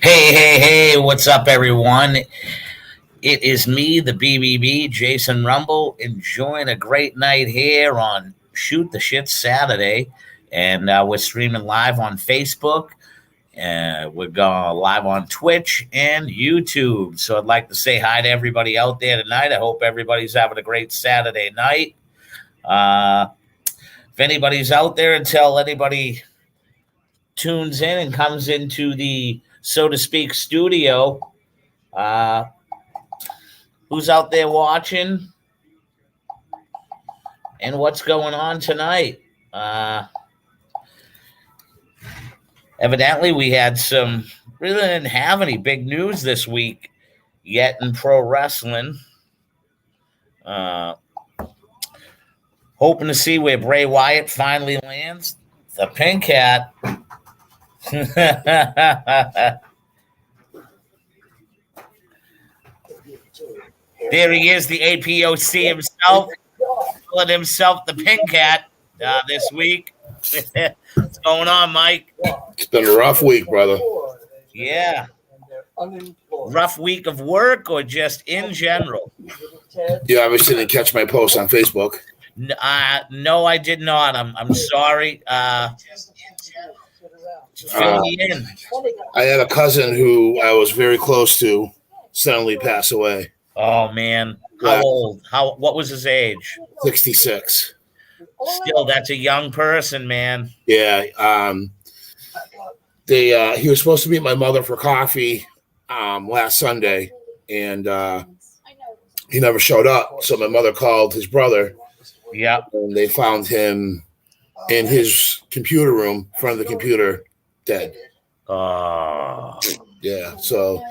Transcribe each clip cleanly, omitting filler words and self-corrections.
Hey, what's up, everyone? It is me, the BBB, Jason Rumble, enjoying a great night here on Shoot the Shit Saturday. And we're streaming live on Facebook. We're going live on Twitch and YouTube. So I'd like to say hi to everybody out there tonight. I hope everybody's having a great Saturday night. If anybody's out there until anybody tunes in and comes into the, so to speak, studio, uh, who's out there watching and what's going on tonight. Evidently, we had really didn't have any big news this week yet in pro wrestling. Hoping to see where Bray Wyatt finally lands. The Pink Hat. There he is, the APOC himself, calling himself the Pink Cat this week. What's going on, Mike? It's been a rough week, brother. Yeah. Rough week of work or just in general? You obviously didn't catch my post on Facebook. No, I did not. I'm sorry. Fill me in. I had a cousin who I was very close to suddenly pass away. Oh, man. How old? What was his age? 66. Still, that's a young person, man. Yeah. He was supposed to meet my mother for coffee last Sunday, and he never showed up. So my mother called his brother. Yeah. And they found him in his computer room, in front of the computer, dead. Oh. Yeah. So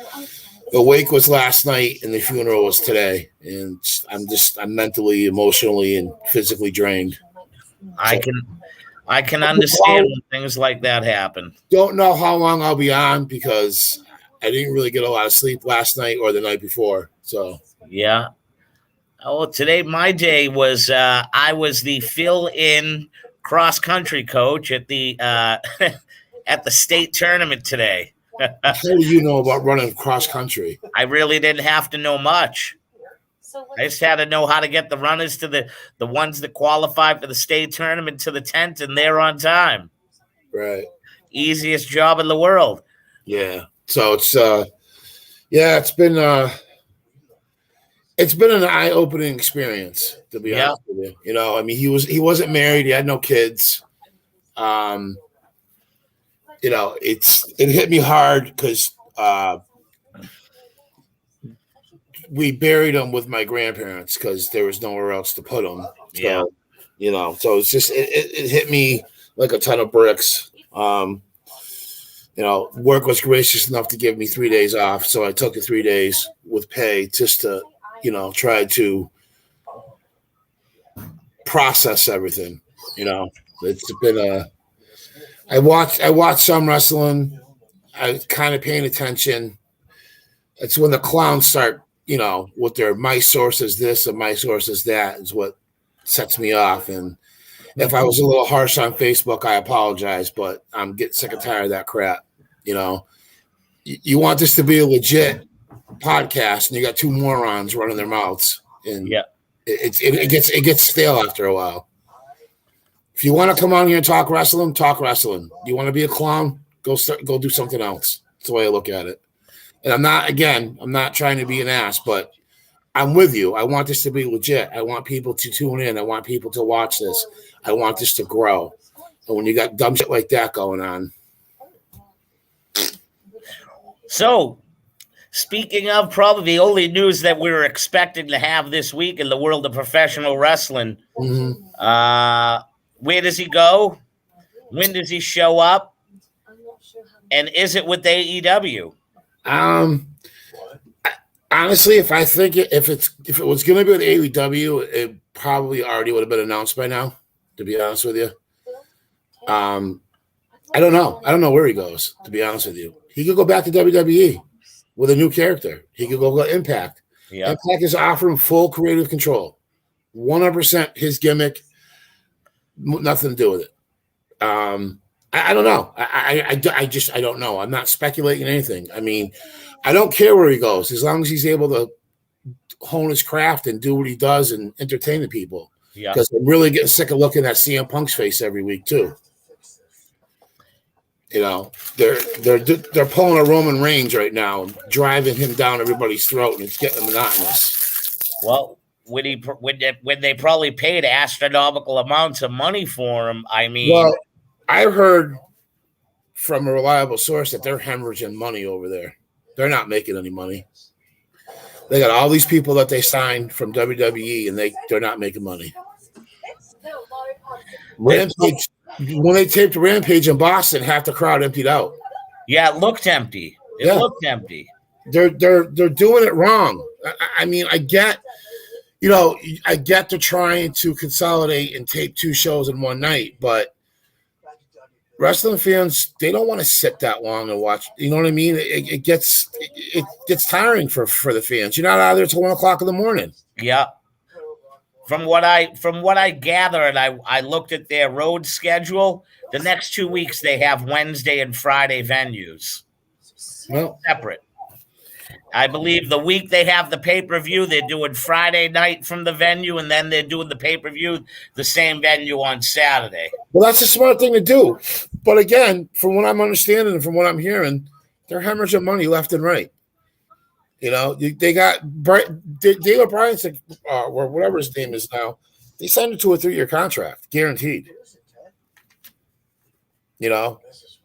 the wake was last night and the funeral was today. And I'm mentally, emotionally, and physically drained. I can understand when things like that happen. Don't know how long I'll be on because I didn't really get a lot of sleep last night or the night before. So yeah. Oh, today my day was I was the fill-in cross-country coach at the at the state tournament today. How do you know about running cross country? I really didn't have to know much. I just had to know how to get the runners to the ones that qualify for the state tournament to the tent, and they're on time. Right. Easiest job in the world. Yeah. So it's been an eye-opening experience, to be honest with you. You know, I mean, he wasn't married, he had no kids. You know, it hit me hard because we buried him with my grandparents because there was nowhere else to put him. So, you know, so it's just it hit me like a ton of bricks. You know, work was gracious enough to give me 3 days off, so I took the 3 days with pay just to, you know, try to process everything. You know, it's been I watched some wrestling. I was kind of paying attention. It's when the clowns start, you know, with their my source is this and my source is that is what sets me off. And if I was a little harsh on Facebook, I apologize, but I'm getting sick and tired of that crap. You know, you want this to be a legit podcast, and you got two morons running their mouths, and it gets stale after a while. If you want to come on here and talk wrestling, talk wrestling. You want to be a clown? Go do something else. That's the way I look at it. And I'm not trying to be an ass, but I'm with you. I want this to be legit. I want people to tune in. I want people to watch this. I want this to grow. And when you got dumb shit like that going on. So, speaking of probably the only news that we were expecting to have this week in the world of professional wrestling, where does he go? When does he show up? And is it with AEW? Honestly, if it was going to be with AEW, it probably already would have been announced by now. To be honest with you, I don't know. I don't know where he goes. To be honest with you, he could go back to WWE with a new character. He could go to Impact. Yeah. Impact is offering full creative control, 100% his gimmick. Nothing to do with it. I don't know. I don't know. I'm not speculating anything. I mean, I don't care where he goes as long as he's able to hone his craft and do what he does and entertain the people. Yeah. Because I'm really getting sick of looking at CM Punk's face every week too. You know, they're pulling a Roman Reigns right now, driving him down everybody's throat, and it's getting monotonous. Well, when they probably paid astronomical amounts of money for him, I mean, well, I heard from a reliable source that they're hemorrhaging money over there. They're not making any money. They got all these people that they signed from WWE, and they're not making money. Rampage, when they taped Rampage in Boston, half the crowd emptied out. Yeah, it looked empty. It looked empty. They're doing it wrong. I mean, I get they're trying to consolidate and tape 2 shows in one night, but wrestling fans, they don't want to sit that long and watch. You know what I mean? It gets tiring for the fans. You're not out there till 1 o'clock in the morning. Yeah. From what I gathered, I looked at their road schedule. The next 2 weeks they have Wednesday and Friday venues. Well, separate. I believe the week they have the pay-per-view, they're doing Friday night from the venue, and then they're doing the pay-per-view the same venue on Saturday. Well, that's a smart thing to do. But again, from what I'm understanding and from what I'm hearing, they're hemorrhaging money left and right. You know, they got Dale Bryan, or whatever his name is now. They signed him to a 3-year contract, guaranteed. You know,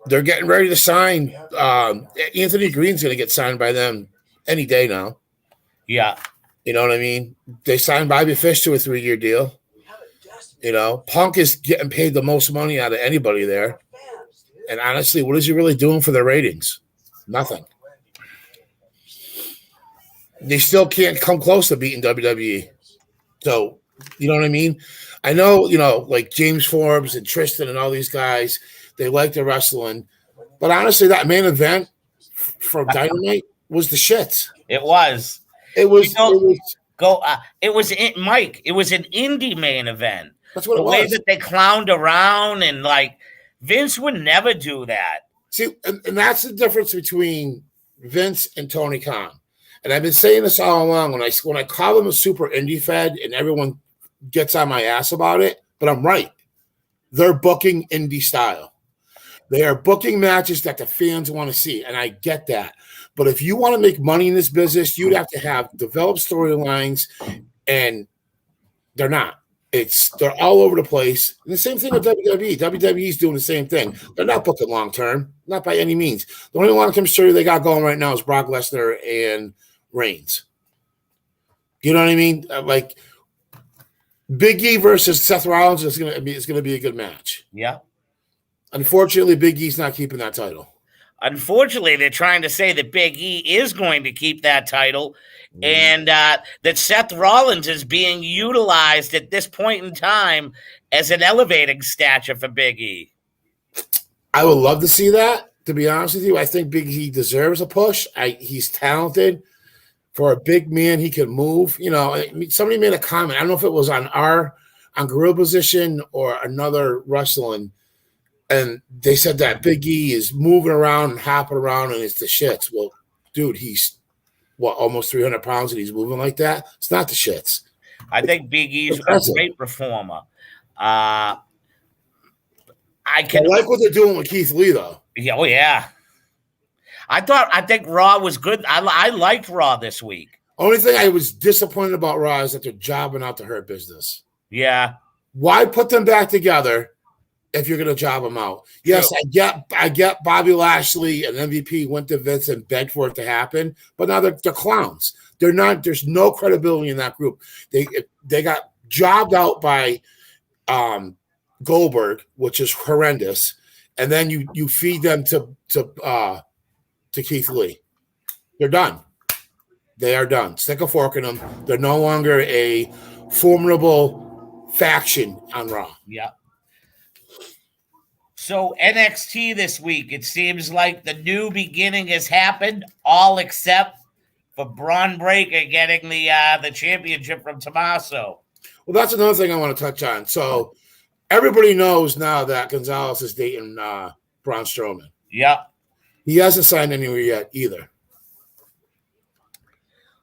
they're getting ready to sign. Anthony Green's going to get signed by them any day now. Yeah. You know what I mean? They signed Bobby Fish to a 3-year deal. You know, Punk is getting paid the most money out of anybody there. And honestly, what is he really doing for their ratings? Nothing. They still can't come close to beating WWE. So, you know what I mean? I know, like James Forbes and Tristan and all these guys, they like the wrestling. But honestly, that main event from Dynamite was the shit. It was. It was Mike. It was an indie main event. That's what the it was. way that they clowned around, and like Vince would never do that. See, and that's the difference between Vince and Tony Khan. And I've been saying this all along when I call them a super indie fed, and everyone gets on my ass about it, but I'm right. They're booking indie style. They are booking matches that the fans want to see, and I get that. But if you want to make money in this business, you'd have to have developed storylines, and they're not. They're all over the place. And the same thing with WWE. WWE's doing the same thing. They're not booking long term, not by any means. The only long term story they got going right now is Brock Lesnar and Reigns. You know what I mean? Like Big E versus Seth Rollins is going to be a good match. Yeah. Unfortunately, Big E's not keeping that title. Unfortunately, they're trying to say that Big E is going to keep that title, and that Seth Rollins is being utilized at this point in time as an elevating stature for Big E. I would love to see that, to be honest with you. I think Big E deserves a push. He's talented. For a big man, he can move. You know, somebody made a comment. I don't know if it was on Gorilla Position or another wrestling, and they said that Big E is moving around and hopping around and it's the shits. Well, dude, he's almost 300 pounds and he's moving like that? It's not the shits. I think Big E's a great performer. I like what they're doing with Keith Lee, though. Yeah, oh yeah. I think Raw was good. I liked Raw this week. Only thing I was disappointed about Raw is that they're jobbing out the Hurt Business. Yeah. Why put them back together if you're going to job them out? True. Yes, I get Bobby Lashley and MVP went to Vince and begged for it to happen, but now they're clowns. They're not. There's no credibility in that group. They got jobbed out by Goldberg, which is horrendous, and then you feed them to Keith Lee. They're done. They are done. Stick a fork in them. They're no longer a formidable faction on Raw. Yeah. So NXT this week, it seems like the new beginning has happened, all except for Braun Breaker getting the championship from Tommaso. Well, that's another thing I want to touch on. So everybody knows now that Gonzalez is dating Braun Strowman. Yeah. He hasn't signed anywhere yet either.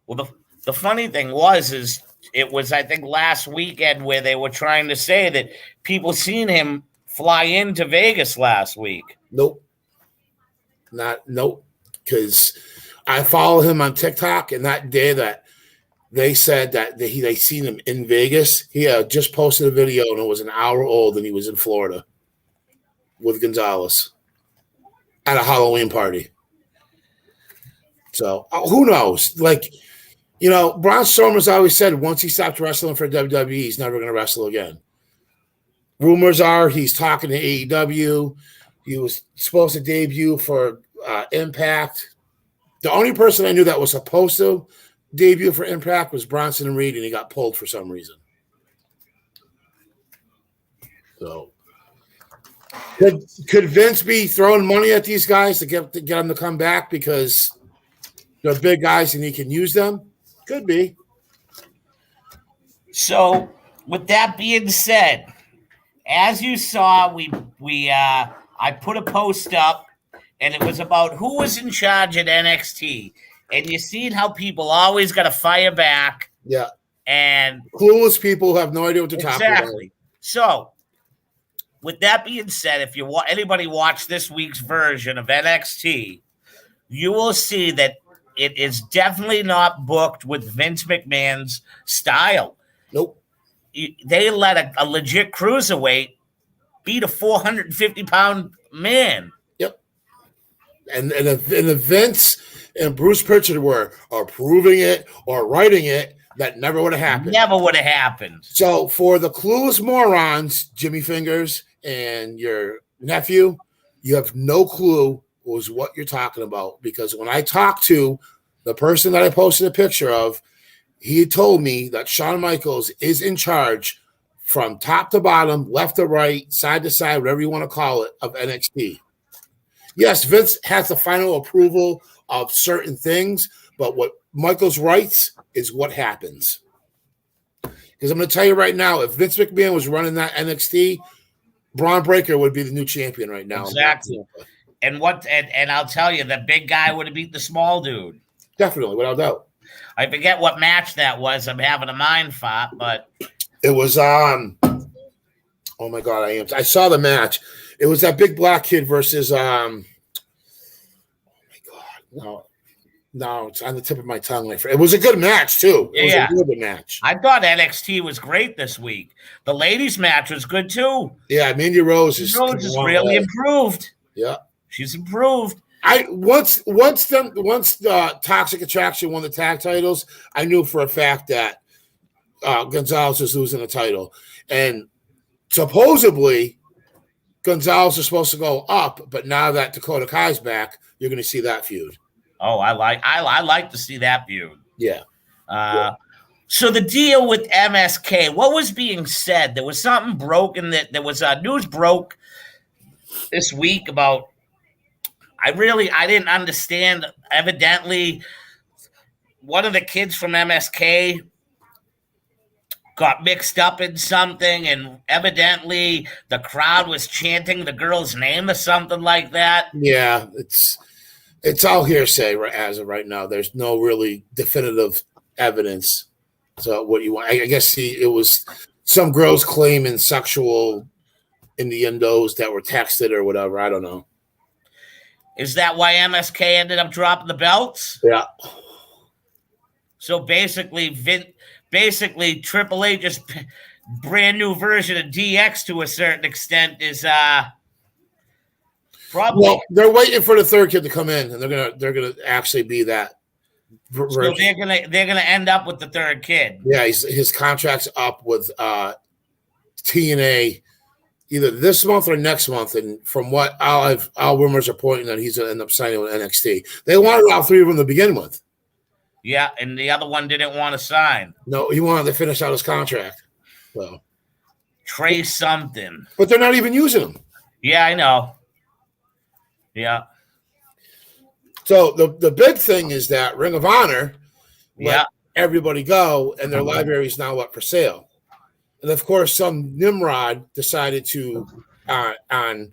Well, the funny thing is it was, I think, last weekend where they were trying to say that people seen him fly into Vegas last week. Nope. Nope. Because I follow him on TikTok, and that day that they said that they seen him in Vegas, he just posted a video, and it was an hour old, and he was in Florida with Gonzalez at a Halloween party. So who knows? Like, you know, Braun Strowman's always said once he stopped wrestling for WWE, he's never going to wrestle again. Rumors are he's talking to AEW. He was supposed to debut for Impact. The only person I knew that was supposed to debut for Impact was Bronson and Reed, and he got pulled for some reason. So, could Vince be throwing money at these guys to get them to come back because they're big guys and he can use them? Could be. So, with that being said, as you saw, I put a post up, and it was about who was in charge at NXT. And you seen how people always got to fire back. Yeah. And clueless people who have no idea what they're talking about. Exactly. So, with that being said, if you anybody watch this week's version of NXT, you will see that it is definitely not booked with Vince McMahon's style. Nope. They let a legit cruiserweight beat a 450-pound man. Yep. And the Vince and Bruce Pritchard were approving it or writing it, that never would have happened. Never would have happened. So for the clueless morons, Jimmy Fingers and your nephew, you have no clue was what you're talking about. Because when I talked to the person that I posted a picture of, he had told me that Shawn Michaels is in charge from top to bottom, left to right, side to side, whatever you want to call it, of NXT. Yes, Vince has the final approval of certain things, but what Michaels writes is what happens. Because I'm going to tell you right now, if Vince McMahon was running that NXT, Braun Breaker would be the new champion right now. Exactly. And I'll tell you, the big guy would have beat the small dude. Definitely, without doubt. I forget what match that was. I'm having a mind fart, but it was oh my God, I saw the match. It was that big black kid versus oh my God, no, it's on the tip of my tongue. It was a good match too. It was a really good match. I thought NXT was great this week. The ladies' match was good too. Yeah, Mandy Rose is really improved. Yeah, she's improved. Once Toxic Attraction won the tag titles, I knew for a fact that Gonzalez was losing the title, and supposedly Gonzalez is supposed to go up. But now that Dakota Kai's back, you're going to see that feud. Oh, I like to see that feud. Yeah. So the deal with MSK, what was being said? There was something broken that there was news broke this week about. I didn't understand. Evidently, one of the kids from MSK got mixed up in something, and evidently the crowd was chanting the girl's name or something like that. Yeah, it's all hearsay as of right now. There's no really definitive evidence. So what you want? I guess it was some girls claiming sexual innuendos that were texted or whatever. I don't know. Is that why MSK ended up dropping the belts? Yeah. So basically, Triple H's brand new version of DX to a certain extent is probably. Well, they're waiting for the third kid to come in, and they're gonna actually be that. So they're gonna end up with the third kid. Yeah, his contract's up with TNA. Either this month or next month, and from what all rumors are pointing that he's going to end up signing with NXT. They wanted all three of them to begin with. Yeah, and the other one didn't want to sign. No, he wanted to finish out his contract. So Trey something. But they're not even using him. Yeah, I know. Yeah. So the big thing is that Ring of Honor let everybody go, and their library is now up for sale. And of course, some Nimrod decided to on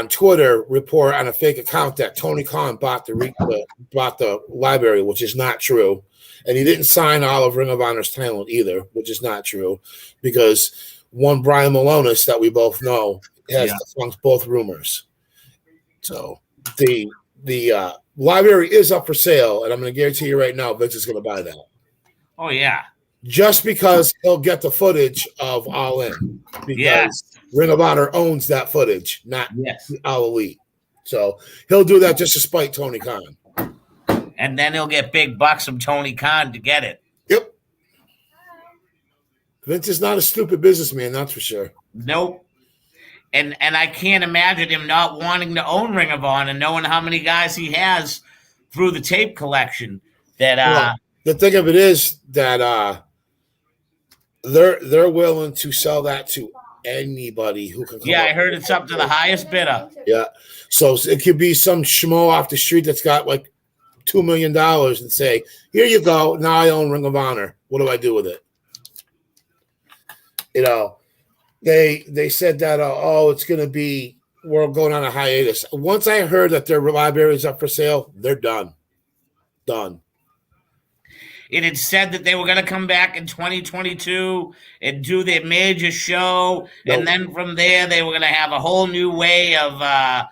Twitter report on a fake account that Tony Khan bought the library, which is not true, and he didn't sign all of Ring of Honor's talent either, which is not true, because one Brian Malonis that we both know has defunct both rumors. So the library is up for sale, and I'm going to guarantee you right now, Vince is going to buy that. Oh yeah, just because he'll get the footage of All In, because Ring of Honor owns that footage, not All Elite. So he'll do that just to spite Tony Khan. And then he'll get big bucks from Tony Khan to get it. Yep. Vince is not a stupid businessman, that's for sure. Nope. And I can't imagine him not wanting to own Ring of Honor, knowing how many guys he has through the tape collection. That the thing of it is that they're willing to sell that to anybody who can come I heard it's up to the highest bidder. Yeah. So it could be some schmo off the street that's got like $2 million and say, here you go, now I own Ring of Honor. What do I do with it? You know, they said that it's going to be, we're going on a hiatus. Once I heard that their library is up for sale, they're done. It had said that they were going to come back in 2022 and do their major show, and then from there they were going to have a whole new way of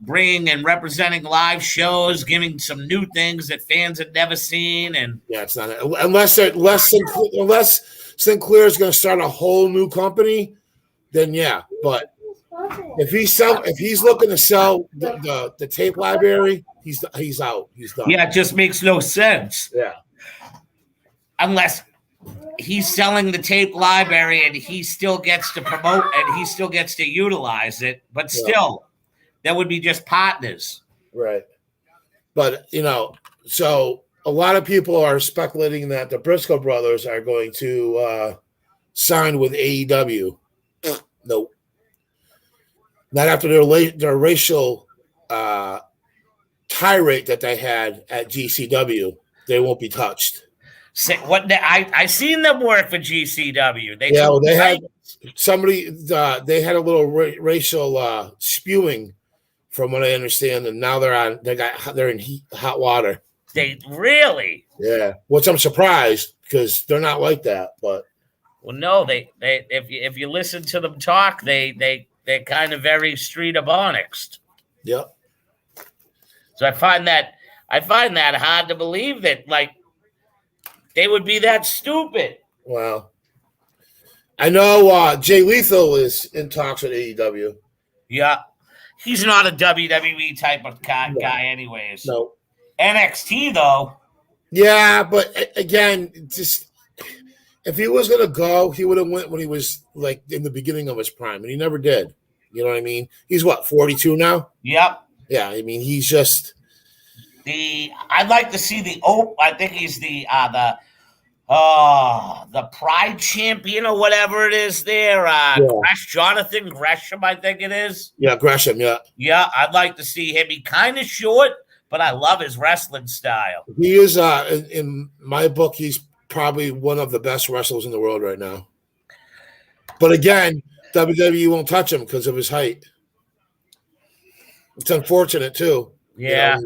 bringing and representing live shows, giving some new things that fans had never seen. And it's not unless Sinclair is going to start a whole new company, then But if he's looking to sell the tape library, he's out. He's done. Yeah, it just makes no sense. Yeah. Unless he's selling the tape library and he still gets to promote and he still gets to utilize it, but still, that would be just partners. Right. But, so a lot of people are speculating that the Briscoe brothers are going to sign with AEW. Nope. Not after their racial tirade that they had at GCW. They won't be touched. I seen them work for GCW. They had somebody. They had a little racial spewing, from what I understand, and now they're in hot water. They really? Yeah. Which I'm surprised, because they're not like that. But no, they if you listen to them talk, they're kind of very Street of Onyx. Yep. So I find that hard to believe that they would be that stupid. Well, I know Jay Lethal is in talks with AEW. Yeah. He's not a WWE type of guy anyways. No. NXT, though. Yeah, but again, just if he was going to go, he would have went when he was in the beginning of his prime, and he never did. You know what I mean? He's 42 now? Yep. Yeah, I mean, he's just... I'd like to see I think he's the Pride champion or whatever it is there. Jonathan Gresham, I think it is. Yeah, Gresham, yeah. Yeah, I'd like to see him. He's kind of short, but I love his wrestling style. He is, in my book, he's probably one of the best wrestlers in the world right now. But again, WWE won't touch him because of his height. It's unfortunate, too. Yeah.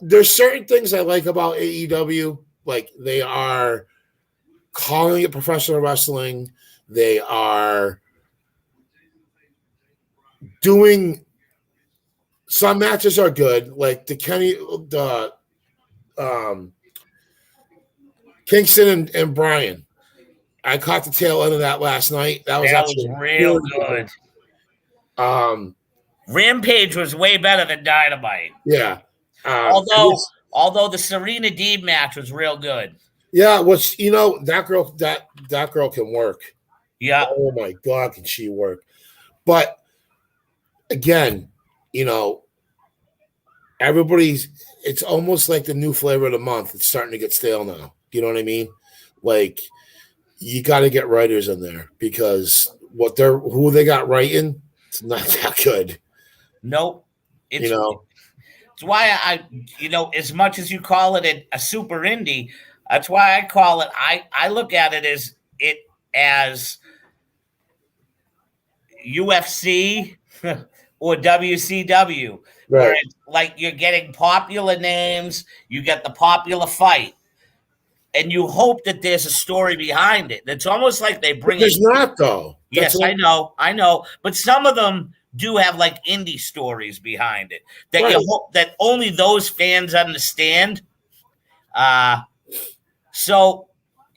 There's certain things I like about AEW. Like, they are calling it professional wrestling. They are doing some matches are good, like the Kingston and Bryan. I caught the tail end of that last night. That was real good. Rampage was way better than Dynamite. Yeah. Although the Serena Deeb match was real good. Yeah, which that girl can work. Yeah. Oh my God, can she work? But again, it's almost like the new flavor of the month. It's starting to get stale now. You know what I mean? Like, you got to get writers in there, because who they got writing, it's not that good. Nope. It's That's why as much as you call it a super indie, that's why I call it. I look at it as UFC or WCW, where Right. it's like you're getting popular names, you get the popular fight, and you hope that there's a story behind it. It's almost like they bring There's it. not though. Yes, I know, but some of them do have like indie stories behind it that Right. you hope that only those fans understand. So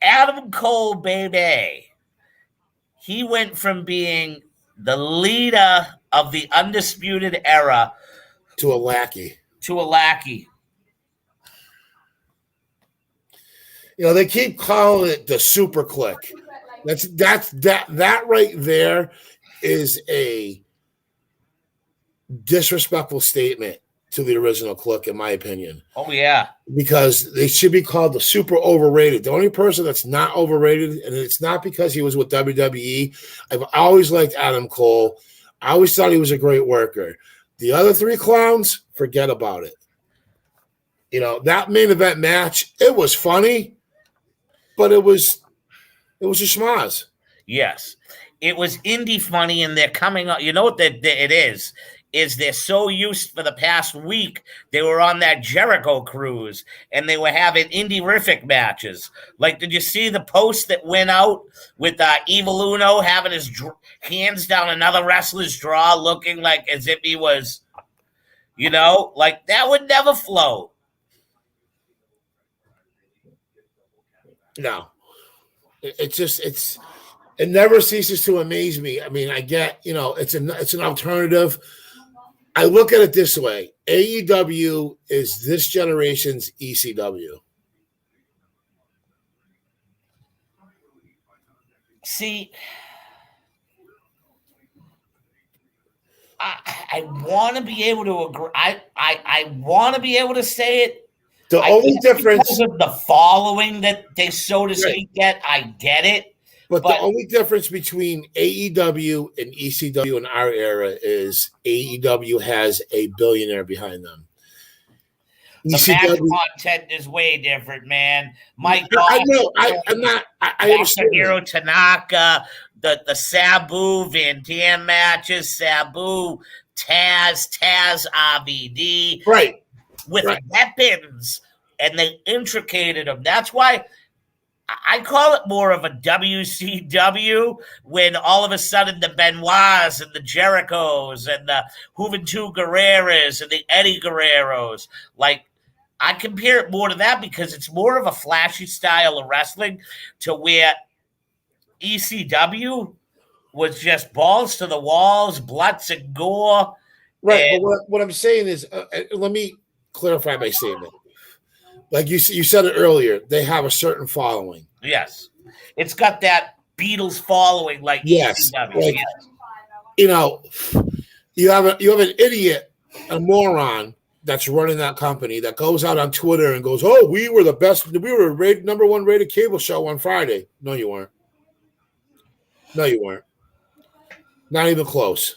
Adam Cole, baby, he went from being the leader of the Undisputed Era to a lackey. to a lackey. They keep calling it the super click. That right there is a disrespectful statement to the original click, in my opinion. Oh yeah, because they should be called the super overrated. The only person that's not overrated, and it's not because he was with WWE. I've always liked Adam Cole. I always thought he was a great worker. The other three clowns, forget about it. That main event match, it was funny, but it was a schmaz. Yes, it was indie funny, and they're coming up. You know what it is they're so used for the past week. They were on that Jericho cruise, and they were having indie-rific matches. Like, did you see the post that went out with Evil Uno having his hands down another wrestler's draw, looking like as if he was, like that would never float. No, it never ceases to amaze me. I mean, I get, it's an alternative. I look at it this way. AEW is this generation's ECW. See, I want to be able to agree. I want to be able to say it. The only difference because of the following that they, so to speak, get, I get it. But the only difference between AEW and ECW in our era is AEW has a billionaire behind them. The match content is way different, man. My God, I know. I'm not. I understand. Hiro Tanaka, the Sabu Van Dam matches, Sabu, Taz RVD, right, with weapons, and they intricated them. That's why I call it more of a WCW when all of a sudden the Benoits and the Jerichos and the Juventud Guerreras and the Eddie Guerreros, like, I compare it more to that because it's more of a flashy style of wrestling to where ECW was just balls to the walls, bloods and gore. Right, but what I'm saying is, let me clarify my statement. Like you said it earlier, they have a certain following. Yes. It's got that Beatles following like ECW. Like, you have an idiot, a moron that's running that company that goes out on Twitter and goes, "Oh, we were the best. We were number one rated cable show on Friday." No, you weren't. Not even close.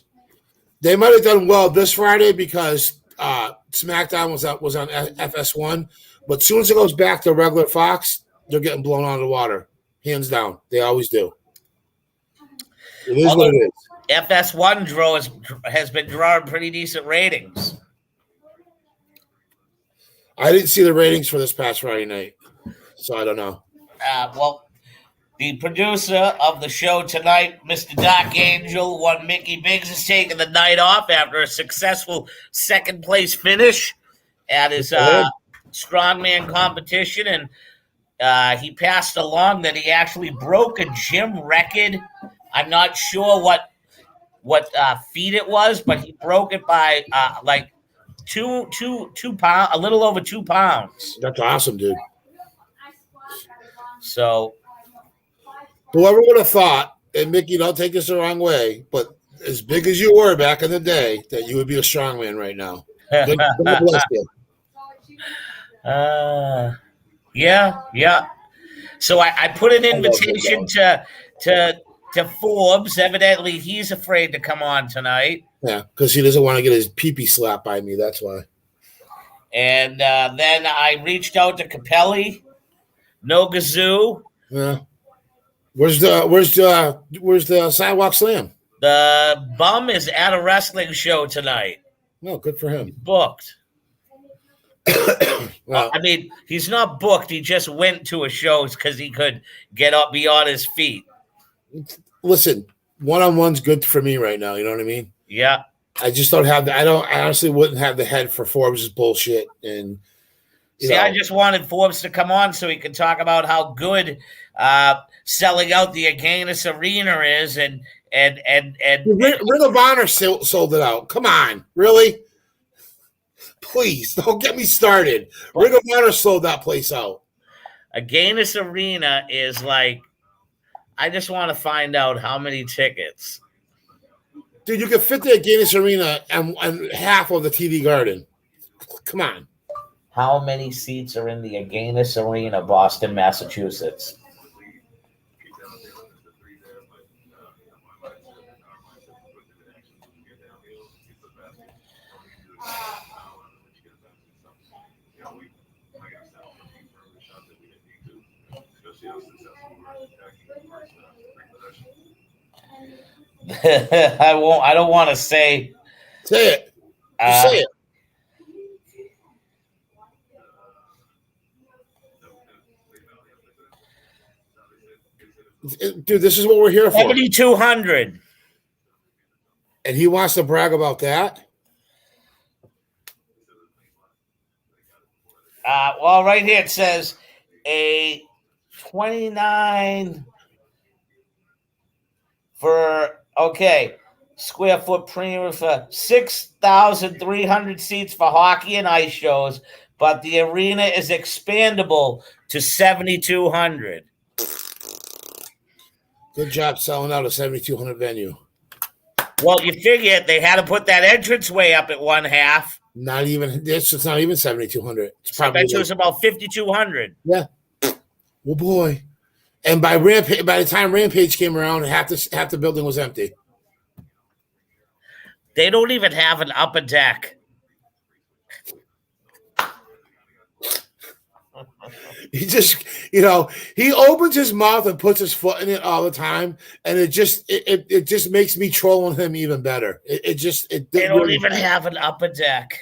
They might have done well this Friday because SmackDown was on FS1. But as soon as it goes back to regular Fox, they're getting blown out of the water. Hands down. They always do. It is what it is. FS1 has been drawing pretty decent ratings. I didn't see the ratings for this past Friday night, so I don't know. Well, the producer of the show tonight, Mr. Doc Angel, one Mickey Biggs, is taking the night off after a successful second-place finish at his strongman competition, and he passed along that he actually broke a gym record. I'm not sure what feet it was, but he broke it by like 2 pounds, a little over 2 pounds. That's awesome, dude. So, whoever would have thought, and Mickey, don't take this the wrong way, but as big as you were back in the day, that you would be a strongman right now. God bless you. Yeah. So I put an invitation to Forbes. Evidently, he's afraid to come on tonight. Yeah, because he doesn't want to get his pee-pee slapped by me. That's why. And then I reached out to Capelli, no Gazoo. Yeah. Where's the sidewalk slam? The bum is at a wrestling show tonight. No, good for him. He's booked. Well, I mean, he's not booked. He just went to a show because he could get up, be on his feet. listen, one-on-one's good for me right now. You know what I mean? Yeah. I just don't have the. I honestly wouldn't have the head for Forbes' bullshit. And See, I just wanted Forbes to come on so he could talk about how good selling out the Agganis Arena is, and Ring of Honor sold it out. Come on, really? Please don't get me started. Ring of Honor sold that place out. Agganis Arena is like, I just want to find out how many tickets. Dude, you can fit the Agganis Arena and half of the TD Garden. Come on. How many seats are in the Agganis Arena, Boston, Massachusetts? I won't. I don't want to say. Say it. Just say it. Dude, this is what we're here for. 7,200. And he wants to brag about that? Well, right here it says a 29 for, okay, square foot premium for 6,300 seats for hockey and ice shows, but the arena is expandable to 7,200. Good job selling out a 7,200 venue. Well, you figure they had to put that entranceway up at one half. Not even this. It's not even 7,200. It's probably it was about 5,200. Yeah. Oh boy. And by the time Rampage came around, half the building was empty. They don't even have an upper deck. He just, he opens his mouth and puts his foot in it all the time, and it just makes me trolling him even better. They don't really even have an upper deck.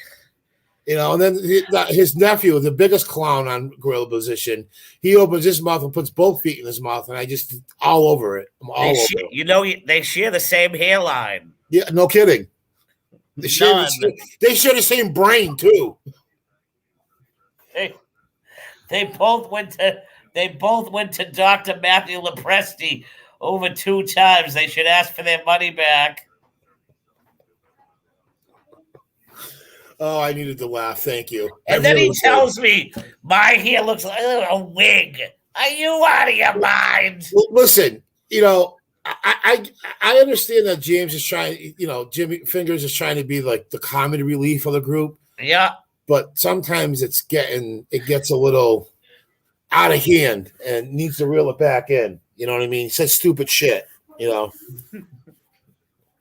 And then his nephew, the biggest clown on gorilla position, he opens his mouth and puts both feet in his mouth, and I just all over it. I'm all over it. They share the same hairline. Yeah, no kidding. They share the same brain too. They both went to Dr. Matthew Lepresti over 2 times. They should ask for their money back. Oh, I needed to laugh. Thank you. And then he tells me my hair looks like a wig. Are you out of your mind? Well, listen, I understand that James is trying, Jimmy Fingers is trying to be like the comedy relief of the group. Yeah. But sometimes it gets a little out of hand and needs to reel it back in. You know what I mean? He says stupid shit,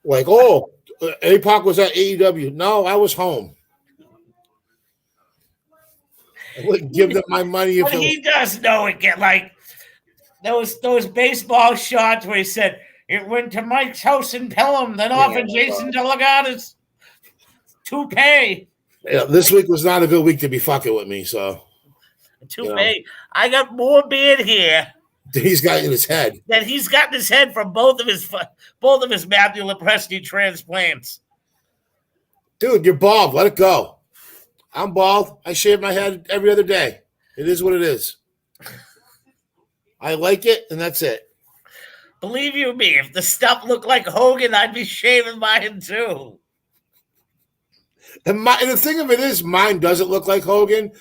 Like, oh, APOC was at AEW. No, I was home. I wouldn't give them my money. But he does know it. Get like those baseball shots where he said it went to Mike's house in Pelham, then offered Jason DeLagatis toupee. Yeah, this week was not a good week to be fucking with me. So, toupee. I got more beard here. He's got in his head. That he's got in his head from both of his Matthew Lepresti transplants. Dude, you're bald. Let it go. I'm bald. I shave my head every other day. It is what it is. I like it, and that's it. Believe you me, if the stuff looked like Hogan, I'd be shaving mine too. And the thing of it is, mine doesn't look like Hogan.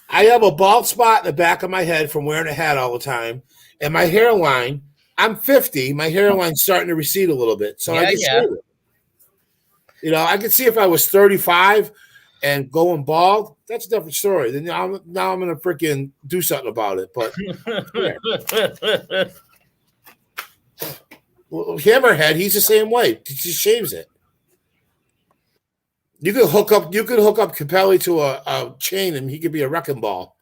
I have a bald spot in the back of my head from wearing a hat all the time. And my hairline, I'm 50. My hairline's starting to recede a little bit. So I can see it. I can see if I was 35 and going bald, that's a different story. Then now I'm going to freaking do something about it. But Hammerhead, he's the same way. He just shaves it. You could hook up Capelli to a chain, and he could be a wrecking ball.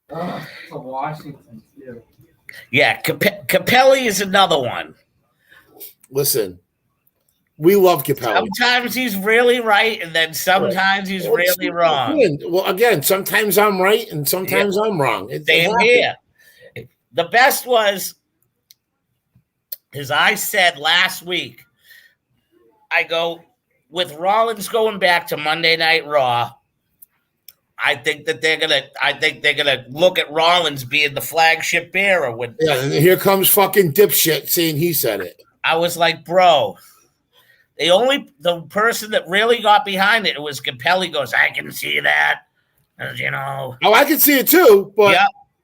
To Washington too. Yeah, Capelli is another one. Listen, we love Capelli. Sometimes he's really right, and then sometimes he's really wrong. Well, again, sometimes I'm right, and sometimes I'm wrong. Same here. The best was, as I said last week, I go, with Rollins going back to Monday Night Raw, I think they're gonna look at Rollins being the flagship bearer. And here comes fucking dipshit saying he said it. I was like, bro, the person that really got behind it was Capelli. Goes, I can see that, you know. Oh, I can see it too, but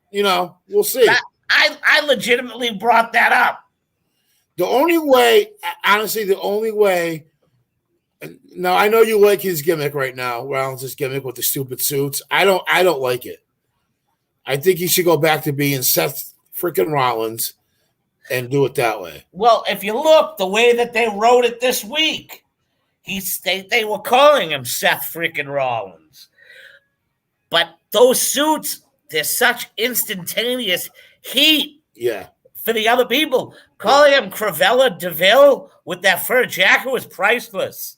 you know, we'll see. I legitimately brought that up. The only way, honestly, now I know you like his gimmick right now. Rollins' his gimmick with the stupid suits. I don't like it. I think he should go back to being Seth freaking Rollins and do it that way. Well, if you look the way that they wrote it this week, they were calling him Seth freaking Rollins. But those suits, they're such instantaneous heat. Yeah. For the other people, calling him Cravella DeVille with that fur jacket was priceless.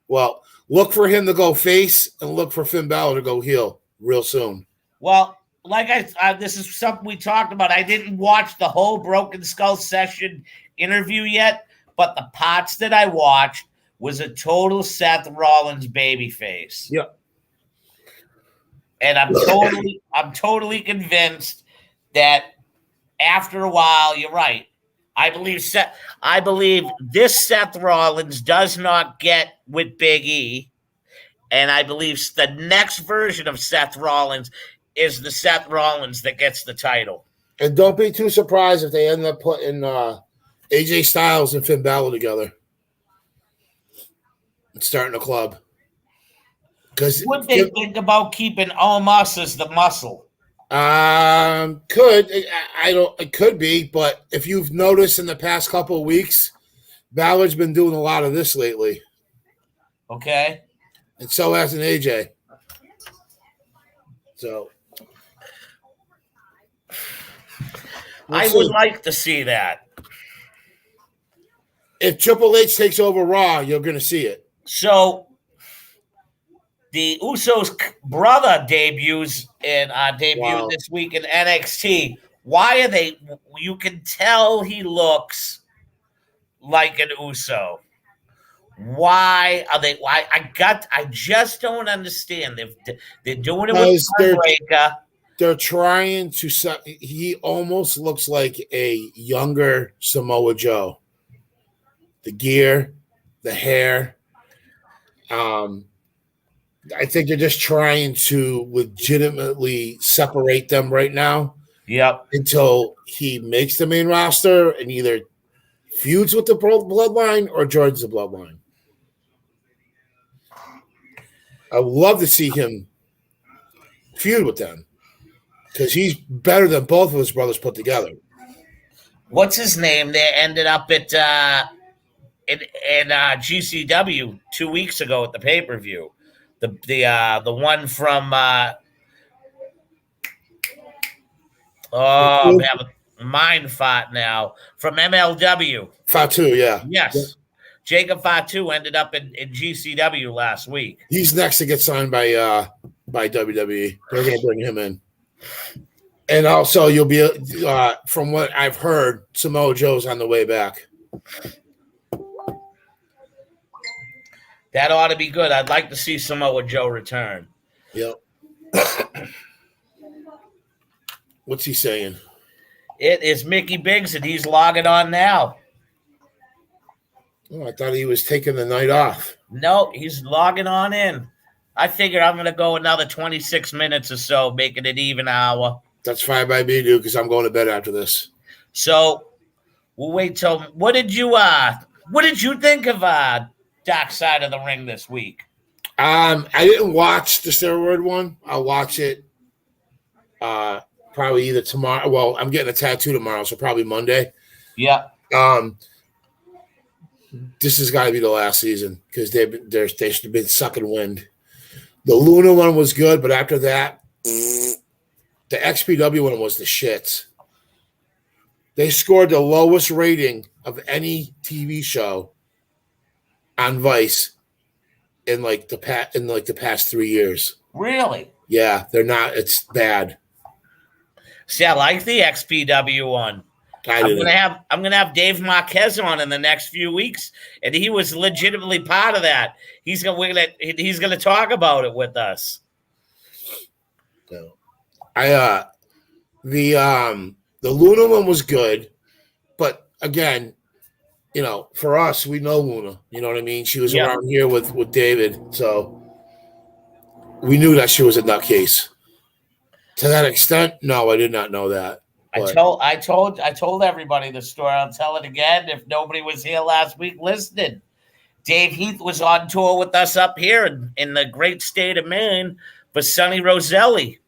Well, look for him to go face and look for Finn Balor to go heel real soon. Well, like this is something we talked about. I didn't watch the whole Broken Skull session interview yet, but the parts that I watched was a total Seth Rollins babyface. Yep. And I'm totally convinced that after a while, you're right. I believe this Seth Rollins does not get with Big E, and I believe the next version of Seth Rollins is the Seth Rollins that gets the title. And don't be too surprised if they end up putting AJ Styles and Finn Balor together and starting a club. Would they think about keeping Omos as the muscle? It could be, but if you've noticed in the past couple of weeks, Balor's been doing a lot of this lately. Okay. And so has an AJ. So I would like to see that. If Triple H takes over Raw, you're going to see it. So the Usos' brother debuts this week in NXT. Why are they? You can tell he looks like an Uso. Why are they? Why I just don't understand. They're doing it with Breaker. They're trying to. He almost looks like a younger Samoa Joe. The gear, the hair. I think they're just trying to legitimately separate them right now. Yep. Until he makes the main roster and either feuds with the bloodline or joins the bloodline. I would love to see him feud with them because he's better than both of his brothers put together. What's his name? They ended up at in GCW 2 weeks ago at the pay-per-view. The one from I'm having mind fought now from MLW. Fatu, yeah. Yes. Yeah. Jacob Fatu ended up in GCW last week. He's next to get signed by WWE. They're going to bring him in. And also, you'll be, from what I've heard, Samoa Joe's on the way back. That ought to be good. I'd like to see Samoa Joe return. Yep. What's he saying? It is Mickey Biggs, and he's logging on now. Oh, I thought he was taking the night off. No, he's logging on in. I figure I'm going to go another 26 minutes or so, making it even hour. That's fine by me, dude, because I'm going to bed after this. So we'll wait till. What did you think of Dark Side of the Ring this week? I didn't watch the steroid one. I'll watch it probably either tomorrow. Well, I'm getting a tattoo tomorrow, so probably Monday. Yeah. this has got to be the last season because they've been sucking wind. The Luna one was good, but after that, the XPW one was the shits. They scored the lowest rating of any TV show on Vice in the past 3 years. Really? Yeah, they're not. It's bad. See, I like the XPW one. I'm gonna have Dave Marquez on in the next few weeks, and he was legitimately part of that. He's gonna talk about it with us. So, the Luna one was good, but again, for us, we know Luna. You know what I mean? She was around here with David, so we knew that she was a nutcase. To that extent, no, I did not know that. I told everybody the story. I'll tell it again if nobody was here last week listening. Dave Heath was on tour with us up here in the great state of Maine for Sonny Roselli.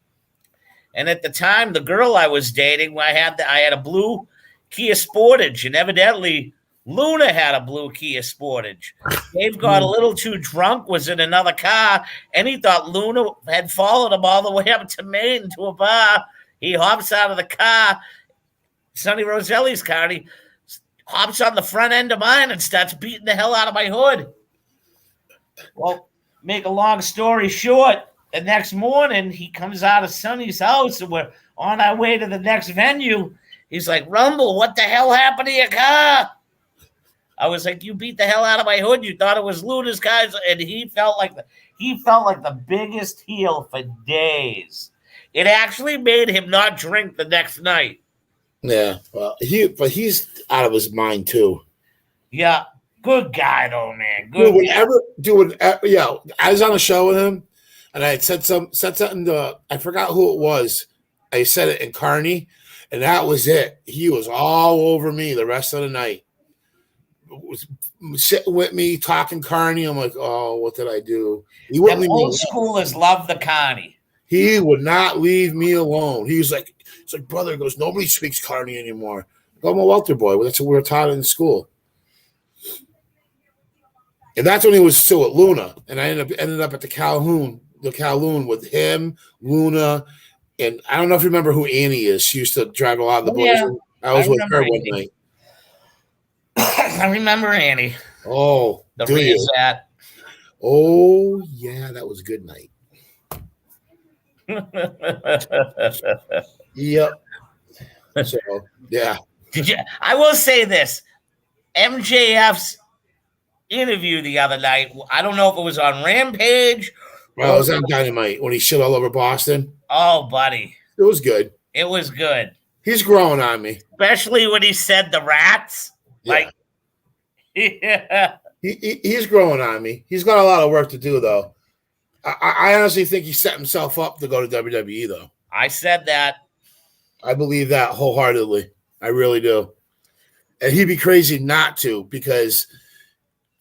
And at the time, the girl I was dating, I had a blue Kia Sportage, and evidently Luna had a blue Kia Sportage. Dave got a little too drunk, was in another car, and he thought Luna had followed him all the way up to Maine to a bar. He hops out of the car, Sonny Roselli's car, and he hops on the front end of mine and starts beating the hell out of my hood. Well, make a long story short, the next morning he comes out of Sonny's house and we're on our way to the next venue. He's like, Rumble, what the hell happened to your car? I was like, you beat the hell out of my hood. You thought it was Luna's car. And he felt like the biggest heel for days. It actually made him not drink the next night. Yeah, well, he's out of his mind too. Yeah, good guy though, man. I was on a show with him, and I had said something to, I forgot who it was. I said it in Kearney, and that was it. He was all over me the rest of the night. Was sitting with me talking Kearney. I'm like, oh, what did I do? He wouldn't leave me alone. Old schoolers love the Kearney. He would not leave me alone. He's like, brother, he goes, nobody speaks Kearney anymore. I'm a Welter boy. That's what we were taught in school. And that's when he was still at Luna. And I ended up at the Calhoun with him, Luna, and I don't know if you remember who Annie is. She used to drive a lot of the boys. Yeah. I was with her one night. I remember Annie. Oh, the Reset. Oh, yeah, that was a good night. Yep. So, yeah. I will say this. MJF's interview the other night, I don't know if it was on Rampage. Well, it was on Dynamite when he shit all over Boston. Oh, buddy. It was good. It was good. He's growing on me. Especially when he said the rats. Yeah. He's growing on me. He's got a lot of work to do, though. I honestly think he set himself up to go to WWE, though. I said that. I believe that wholeheartedly. I really do. And he'd be crazy not to, because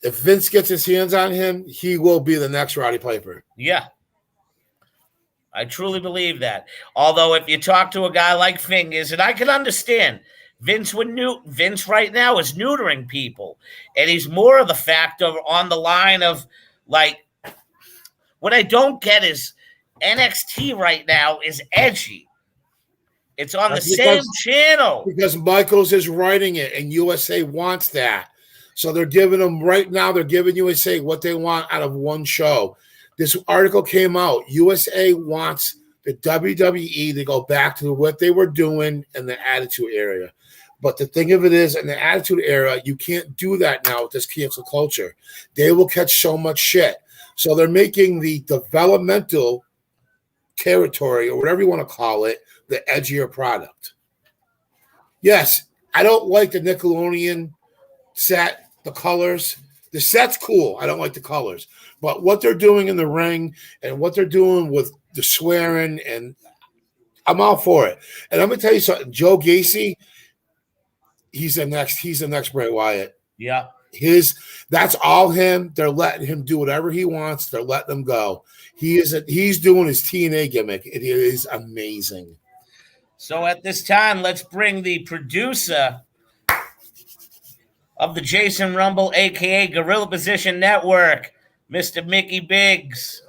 if Vince gets his hands on him, he will be the next Roddy Piper. Yeah. I truly believe that. Although if you talk to a guy like Fingers, and I can understand, Vince right now is neutering people. And he's more of the factor on the line of, like, what I don't get is NXT right now is edgy. It's on the same channel. Because Michaels is writing it, and USA wants that. So they're giving USA what they want out of one show. This article came out. USA wants the WWE to go back to what they were doing in the Attitude Era. But the thing of it is, in the Attitude Era, you can't do that now with this cancel culture. They will catch so much shit. So they're making the developmental territory, or whatever you want to call it, the edgier product. Yes, I don't like the Nickelodeon set, the colors. The set's cool. I don't like the colors. But what they're doing in the ring and what they're doing with the swearing, and I'm all for it. And I'm going to tell you something. Joe Gacy, he's the next Bray Wyatt. Yeah. That's all him. They're letting him do whatever he wants. They're letting him go. He's doing his TNA gimmick. It is amazing. So at this time, let's bring the producer of the Jason Rumble, a.k.a. Gorilla Position Network, Mr. Mickey Biggs.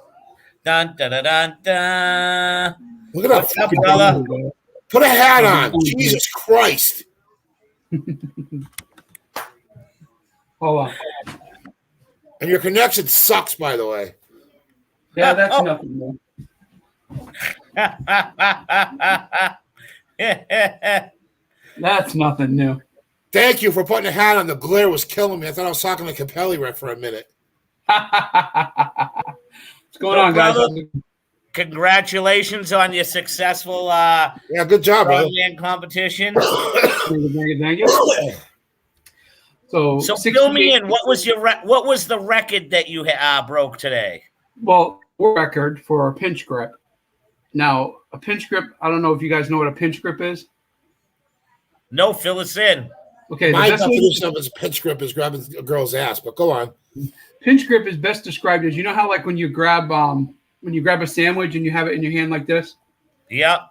Dun, dun, dun, dun, dun. Look at What's that. up, brother? Put a hat on. Jesus Christ. Hold on. And your connection sucks, by the way. Yeah, that's nothing more. That's nothing new. Thank you for putting a hat on. The glare was killing me. I thought I was talking to Capelli right for a minute. What's going on, guys? Congratulations on your successful yeah, good job, brother. strongman competition. Thank you. So fill me in. What was the record that you broke today? Well, record for a pinch grip. Now, a pinch grip, I don't know if you guys know what a pinch grip is. No, fill us in. Okay, my definition of a pinch grip is grabbing a girl's ass, but go on. Pinch grip is best described as, you know how like when you grab a sandwich and you have it in your hand like this? Yep.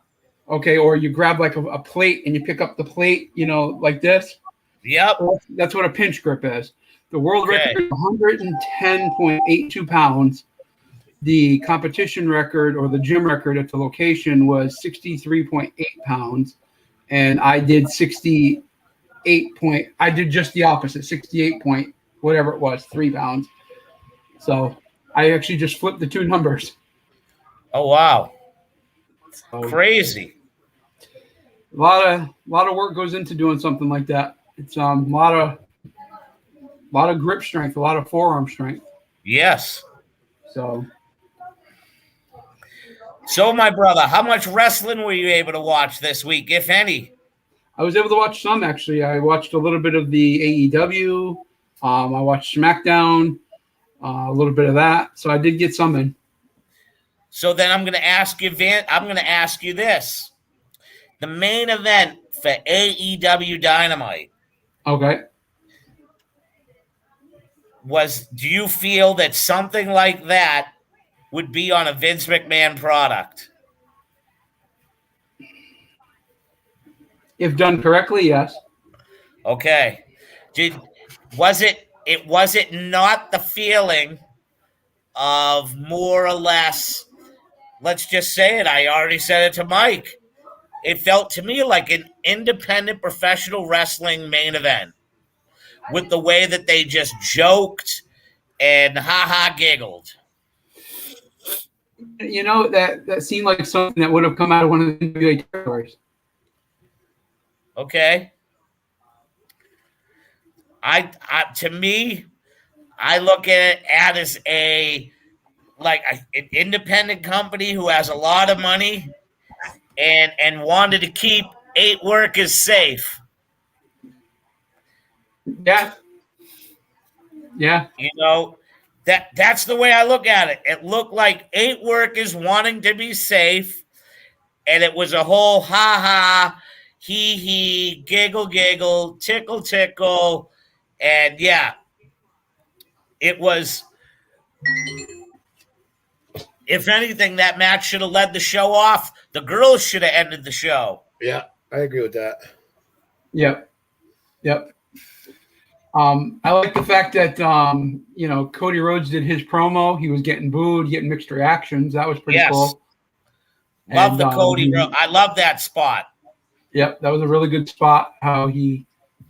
Okay, or you grab like a plate and you pick up the plate, like this? Yep. That's what a pinch grip is. The world record is 110.82 pounds. The competition record or the gym record at the location was 63.8 pounds. And I did I did just the opposite, 68 point, whatever it was, 3 pounds. So I actually just flipped the two numbers. Oh, wow. Crazy. A lot of work goes into doing something like that. It's a lot of grip strength, a lot of forearm strength. Yes. So, my brother, how much wrestling were you able to watch this week, if any? I was able to watch some, actually. I watched a little bit of the AEW. I watched SmackDown, a little bit of that. So I did get some in. So then I'm going to ask you, this. The main event for AEW Dynamite. Okay. Do you feel that something like that would be on a Vince McMahon product? If done correctly, yes. Okay. Was it not the feeling of more or less, let's just say it, I already said it to Mike. It felt to me like an independent professional wrestling main event with the way that they just joked and ha-ha giggled. That seemed like something that would have come out of one of the NWA territories. Okay. To me, I look at it as an independent company who has a lot of money and wanted to keep 8 workers safe. Yeah. Yeah. That's the way I look at it. It looked like 8 workers wanting to be safe, and it was a whole ha-ha, hee-hee, giggle-giggle, tickle-tickle, and yeah, it was, if anything, that match should have led the show off. The girls should have ended the show. Yeah, I agree with that. Yep. I like the fact that Cody Rhodes did his promo. He was getting booed, getting mixed reactions. That was pretty cool. Love the Cody Rhodes. I love that spot. Yep, that was a really good spot. How he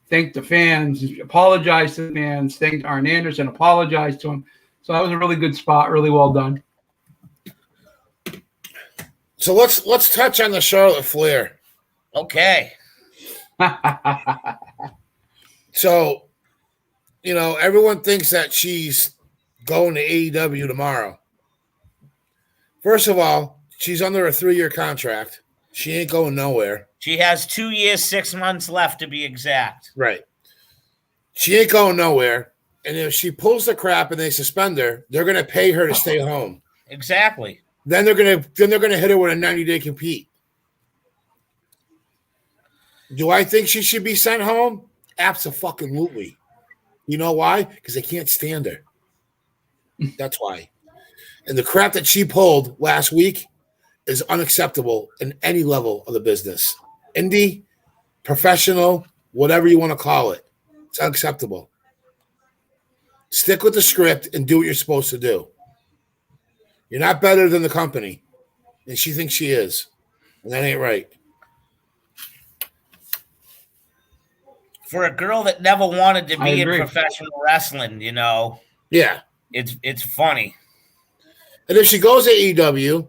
thanked the fans, apologized to the fans, thanked Arn Anderson, apologized to him. So that was a really good spot. Really well done. So let's touch on the Charlotte Flair. Okay. So, everyone thinks that she's going to AEW tomorrow. First of all, she's under a 3-year contract. She ain't going nowhere. She has 2 years, 6 months left to be exact. Right. She ain't going nowhere. And if she pulls the crap and they suspend her, they're going to pay her to stay home. Exactly. Then they're going to hit her with a 90-day compete. Do I think she should be sent home? Abso-fucking-lutely. You know why? Because they can't stand her. That's why. And the crap that she pulled last week is unacceptable in any level of the business. Indie, professional, whatever you want to call it. It's It's unacceptable. Stick with the script and do what you're supposed to do. You're not better than the company. And she thinks she is. And that ain't right. For a girl that never wanted to I be in agree. professional wrestling, Yeah. it's funny. And if she goes to AEW,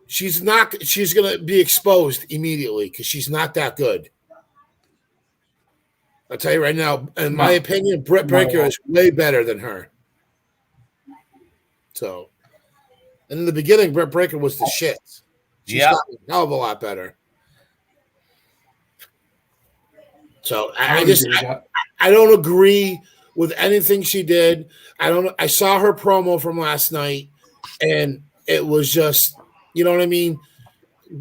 she's going to be exposed immediately because she's not that good. I'll tell you right now, in my opinion, Britt Baker is way better than her. So, and in the beginning, Britt Baker was the shit. She's gotten a hell of a lot better. So I don't agree with anything she did. I saw her promo from last night, and it was just, you know what I mean?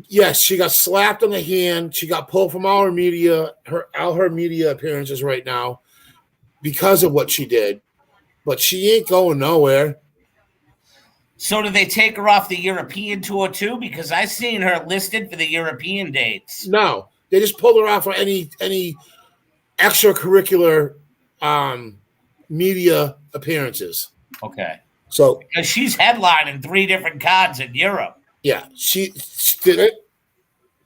Yes, she got slapped on the hand. She got pulled from all her media appearances right now because of what she did. But she ain't going nowhere. So did they take her off the European tour too? Because I seen her listed for the European dates. No, they just pulled her off for any extracurricular media appearances. Okay. So because she's headlining 3 different cards in Europe. Yeah, she did it.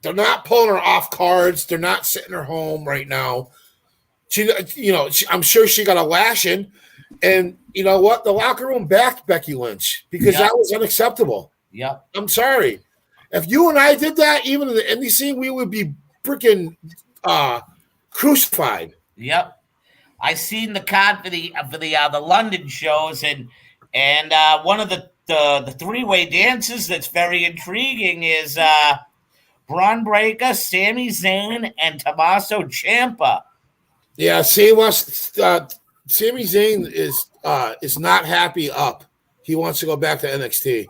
They're not pulling her off cards. They're not sitting her home right now. I'm sure she got a lashing. And you know what? The locker room backed Becky Lynch because that was unacceptable. Yep. I'm sorry. If you and I did that, even in the indie scene, we would be freaking crucified. Yep. I seen the card for the London shows, and one of the 3-way dances that's very intriguing is Braun Breaker, Sami Zayn, and Tommaso Ciampa. Yeah, Sami Zayn is not happy up. He wants to go back to NXT.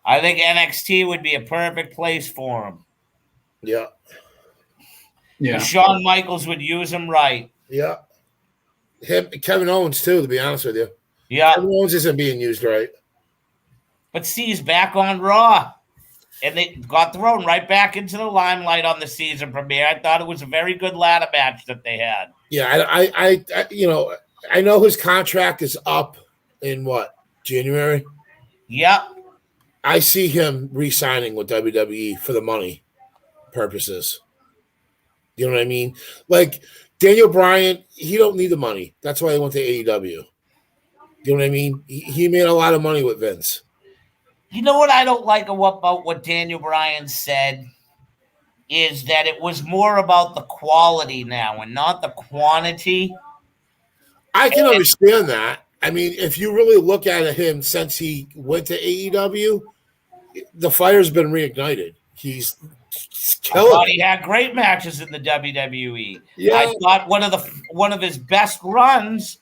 I think NXT would be a perfect place for him. Yeah. Yeah. And Shawn Michaels would use him right. Yeah. Kevin Owens too, to be honest with you. Yeah. Kevin Owens isn't being used right. But see, he's back on Raw. And they got thrown right back into the limelight on the season premiere. I thought it was a very good ladder match that they had. Yeah, I know his contract is up in January? Yep. I see him re-signing with WWE for the money purposes. You know what I mean? Like Daniel Bryan, he don't need the money. That's why he went to AEW. You know what I mean? He made a lot of money with Vince. You know what I don't like about what Daniel Bryan said is that it was more about the quality now and not the quantity. I can understand that. I mean, if you really look at him since he went to AEW, the fire's been reignited. He's killing. I thought he had great matches in the WWE. Yeah. I thought one of his best runs,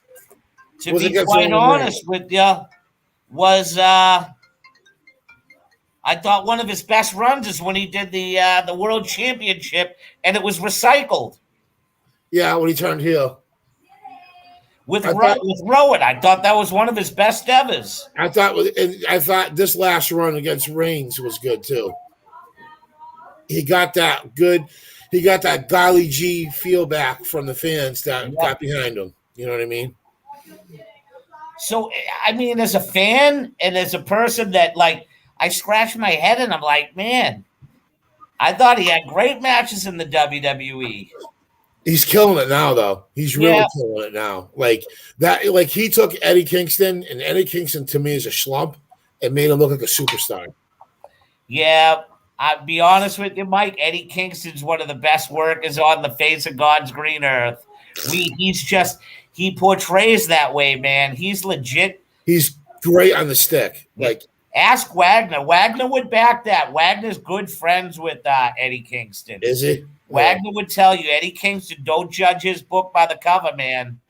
to be quite honest with you, was I thought one of his best runs is when he did the World Championship, and it was recycled. Yeah, when he turned heel. With Rowan, I thought that was one of his best evers. I thought this last run against Reigns was good too. He got that good. He got that Golly G feel back from the fans that got behind him. You know what I mean? So, I mean, as a fan and as a person that, like, I scratch my head and I'm like, man, I thought he had great matches in the WWE. He's killing it now, though. He's really killing it now. Like that, like he took Eddie Kingston, and Eddie Kingston to me is a schlump and made him look like a superstar. Yeah. I'll be honest with you, Mike. Eddie Kingston's one of the best workers on the face of God's green earth. He portrays that way, man. He's legit. He's great on the stick. Like, ask Wagner. Wagner would back that. Wagner's good friends with Eddie Kingston. Is he? Wagner would tell you, Eddie Kingston, don't judge his book by the cover, man.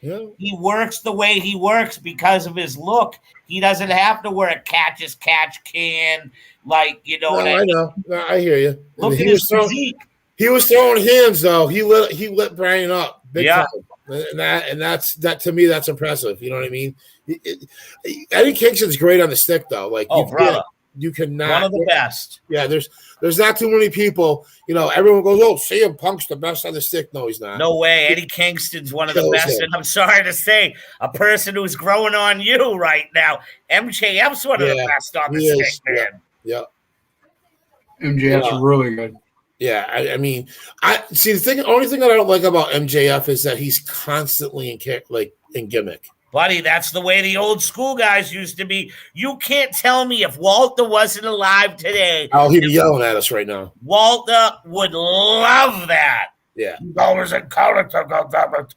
Yeah. He works the way he works because of his look. He doesn't have to wear a catch as catch can. Like, you know. No, I know. No, I hear you. Look at his physique. He was throwing hands, though. He lit Brian up big time. And that's to me, that's impressive. You know what I mean? Eddie Kingston's great on the stick, though. Like, brother. You cannot. One of the best. Yeah, there's not too many people. Everyone goes, "Oh, CM Punk's the best on the stick." No, he's not. No way. Eddie Kingston's one of the best. And I'm sorry to say, a person who's growing on you right now. MJF's one of the best on the stick, man. Yeah. MJF's really good. Yeah, I mean, I see the only thing that I don't like about MJF is that he's constantly in gimmick. Buddy, that's the way the old school guys used to be. You can't tell me if Walter wasn't alive today. Oh, he'd be yelling at us right now. Walter would love that. Yeah. He's always in character, goddammit.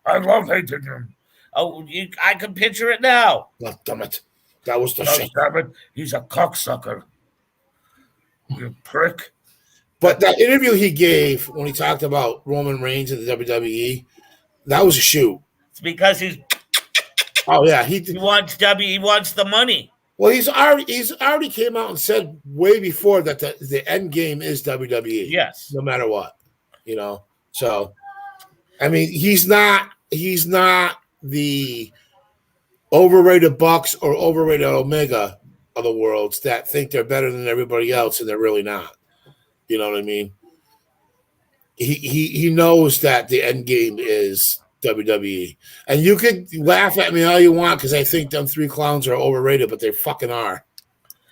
I love hating him. Oh, I can picture it now. God damn it. That was the shit. Damn it. He's a cocksucker. You prick. But that interview he gave when he talked about Roman Reigns in the WWE, that was a shoot. It's because he's... Oh, yeah. He wants the money. Well, he's already came out and said way before that the end game is WWE. Yes. No matter what. So I mean, he's not the overrated Bucks or overrated Omega of the worlds that think they're better than everybody else, and they're really not. You know what I mean? He knows that the end game is WWE. And you could laugh at me all you want because I think them three clowns are overrated, but they fucking are.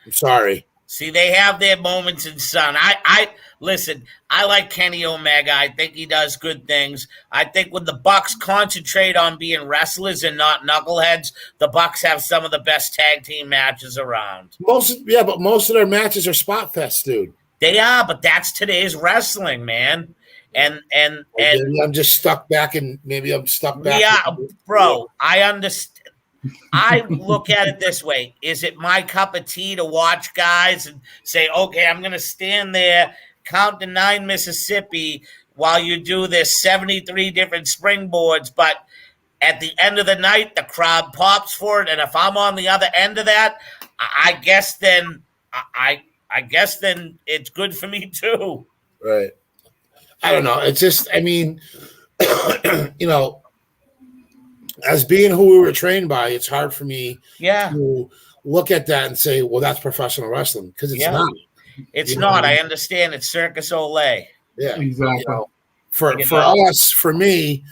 I'm sorry. See, they have their moments in sun. I listen, I like Kenny Omega. I think he does good things. I think when the Bucks concentrate on being wrestlers and not knuckleheads, the Bucks have some of the best tag team matches around. Most of their matches are spot fest, dude. They are, but that's today's wrestling, man. And maybe I'm just stuck back, and maybe I'm stuck back. Yeah, bro, I understand. I look at it this way. Is it my cup of tea to watch guys and say, okay, I'm going to stand there, count to 9 Mississippi while you do this 73 different springboards, but at the end of the night, the crowd pops for it, and if I'm on the other end of that, I guess then it's good for me too. Right. I don't know. It's just, I mean, as being who we were trained by, it's hard for me to look at that and say, well, that's professional wrestling, because it's not. It's not. I understand. It's Circus Olay. Yeah. Exactly. For me,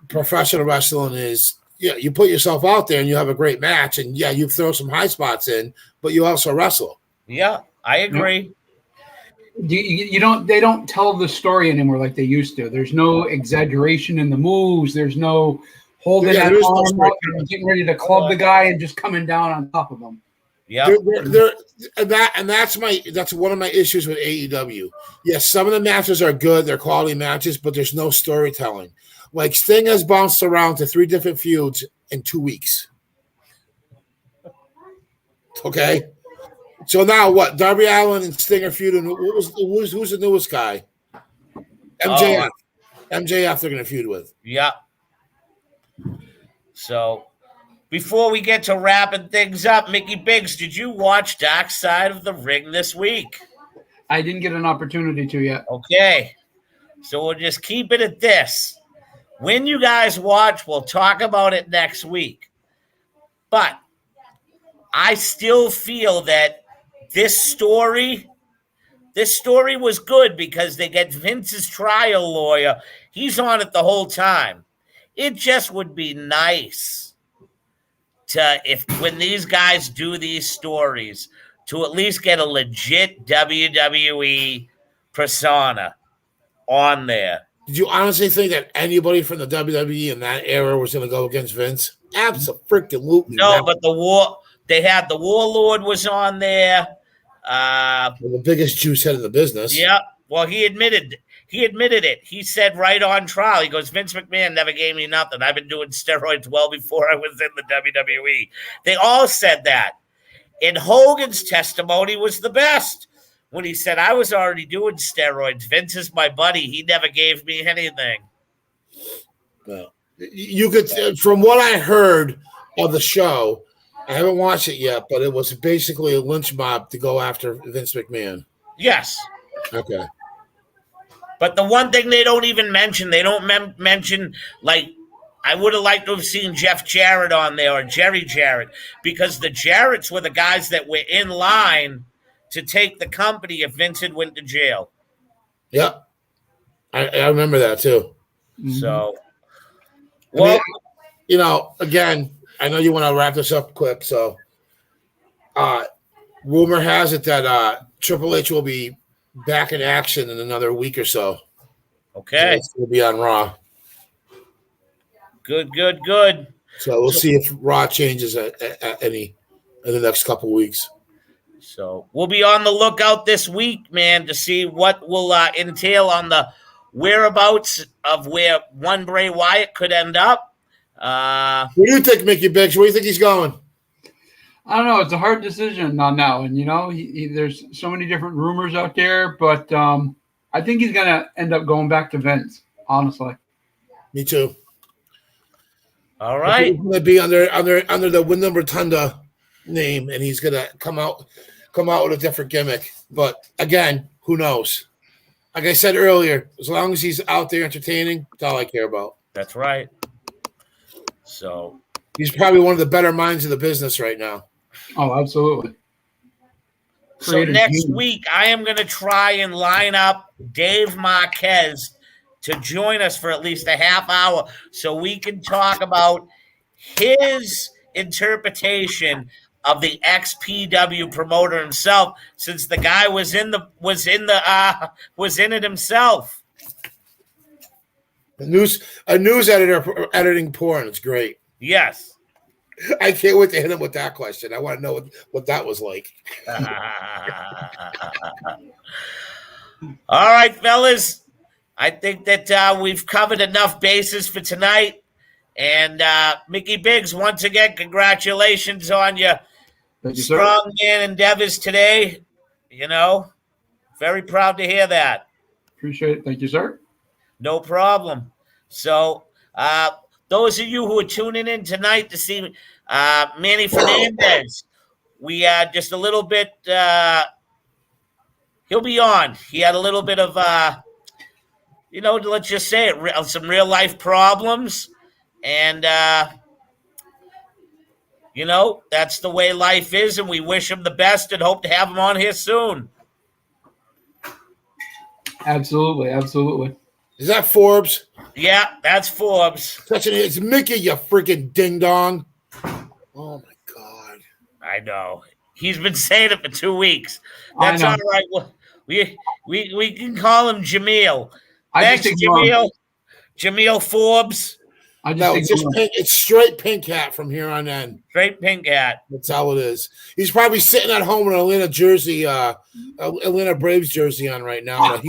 professional wrestling is, you put yourself out there and you have a great match, and you throw some high spots in, but you also wrestle. Yeah, I agree. They don't tell the story anymore like they used to. There's no exaggeration in the moves. There's no holding that arm up and getting ready to club the guy and just coming down on top of him. Yeah, that's one of my issues with AEW. Yes, some of the matches are good; they're quality matches, but there's no storytelling. Like Sting has bounced around to 3 different feuds in 2 weeks. Okay. So now what? Darby Allin and Sting are feuding. Who's the newest guy? MJF. MJF they're going to feud with. Yeah. So before we get to wrapping things up, Mickey Biggs, did you watch Dark Side of the Ring this week? I didn't get an opportunity to yet. Okay. So we'll just keep it at this. When you guys watch, we'll talk about it next week. But I still feel that this story was good because they get Vince's trial lawyer. He's on it the whole time. It just would be nice when these guys do these stories to at least get a legit WWE persona on there. Did you honestly think that anybody from the WWE in that era was going to go against Vince? Absolutely. No, but they had the Warlord was on there. The biggest juice head in the business. Yeah. Well, he admitted it. He said right on trial, he goes, Vince McMahon never gave me nothing. I've been doing steroids well before I was in the WWE. They all said that. And Hogan's testimony was the best when he said, I was already doing steroids. Vince is my buddy. He never gave me anything. Well, you could, from what I heard of the show, I haven't watched it yet, but it was basically a lynch mob to go after Vince McMahon. Yes. Okay. But the one thing they don't even mention, they don't mention, like, I would have liked to have seen Jeff Jarrett on there or Jerry Jarrett, because the Jarretts were the guys that were in line to take the company if Vincent went to jail. Yep. I remember that too. So, well, again, I know you want to wrap this up quick. So, rumor has it that Triple H will be back in action in another week or so. Okay. So will be on Raw. Good. So we'll see if Raw changes any in the next couple of weeks. So we'll be on the lookout this week, man, to see what will entail on the whereabouts of where one Bray Wyatt could end up. What do you think, Mickey Biggs? Where do you think he's going? I don't know. It's a hard decision on that one. There's so many different rumors out there, but I think he's going to end up going back to Vince, honestly. Me too. All right. He's going to be under the Wyndham Rotunda name, and he's going to come out with a different gimmick. But again, who knows? Like I said earlier, as long as he's out there entertaining, that's all I care about. That's right. So he's probably one of the better minds of the business right now. Oh, absolutely. So next week, I am going to try and line up Dave Marquez to join us for at least a half hour so we can talk about his interpretation of the XPW promoter himself, since the guy was in it himself. A news editor editing porn. It's great. Yes. I can't wait to hit him with that question. I want to know what that was like. All right, fellas. I think that we've covered enough bases for tonight. And Mickey Biggs, once again, congratulations on your strong man endeavors today. Very proud to hear that. Appreciate it. Thank you, sir. No problem. So, those of you who are tuning in tonight to see Manny Fernandez, we had just a little bit. He'll be on. He had a little bit of, let's just say it, some real life problems, and that's the way life is. And we wish him the best and hope to have him on here soon. Absolutely. Is that Forbes? Yeah, that's Forbes. It's Mickey, you freaking ding dong. Oh my God. I know. He's been saying it for 2 weeks. That's all right. Well, we can call him Jameel. Thanks, Jameel. Jameel Forbes. It's straight pink hat from here on in. Straight pink hat. That's how it is. He's probably sitting at home in an Atlanta jersey, Atlanta Braves jersey on right now.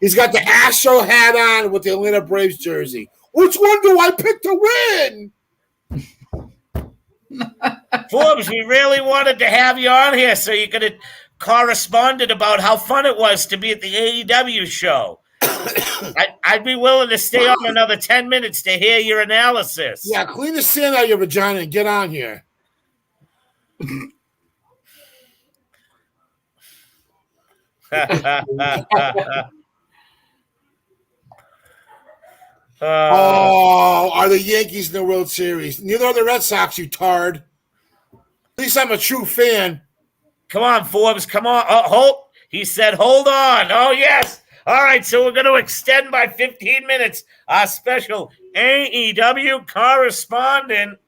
He's got the Astro hat on with the Atlanta Braves jersey. Which one do I pick to win? Forbes, we really wanted to have you on here so you could have corresponded about how fun it was to be at the AEW show. I'd be willing to stay on another 10 minutes to hear your analysis. Yeah, clean the sand out of your vagina and get on here. Are the Yankees in the World Series? Neither are the Red Sox, you tard. At least I'm a true fan. Come on, Forbes. Come on. Hold. He said, hold on. Oh, yes. All right, so we're going to extend by 15 minutes our special AEW correspondent.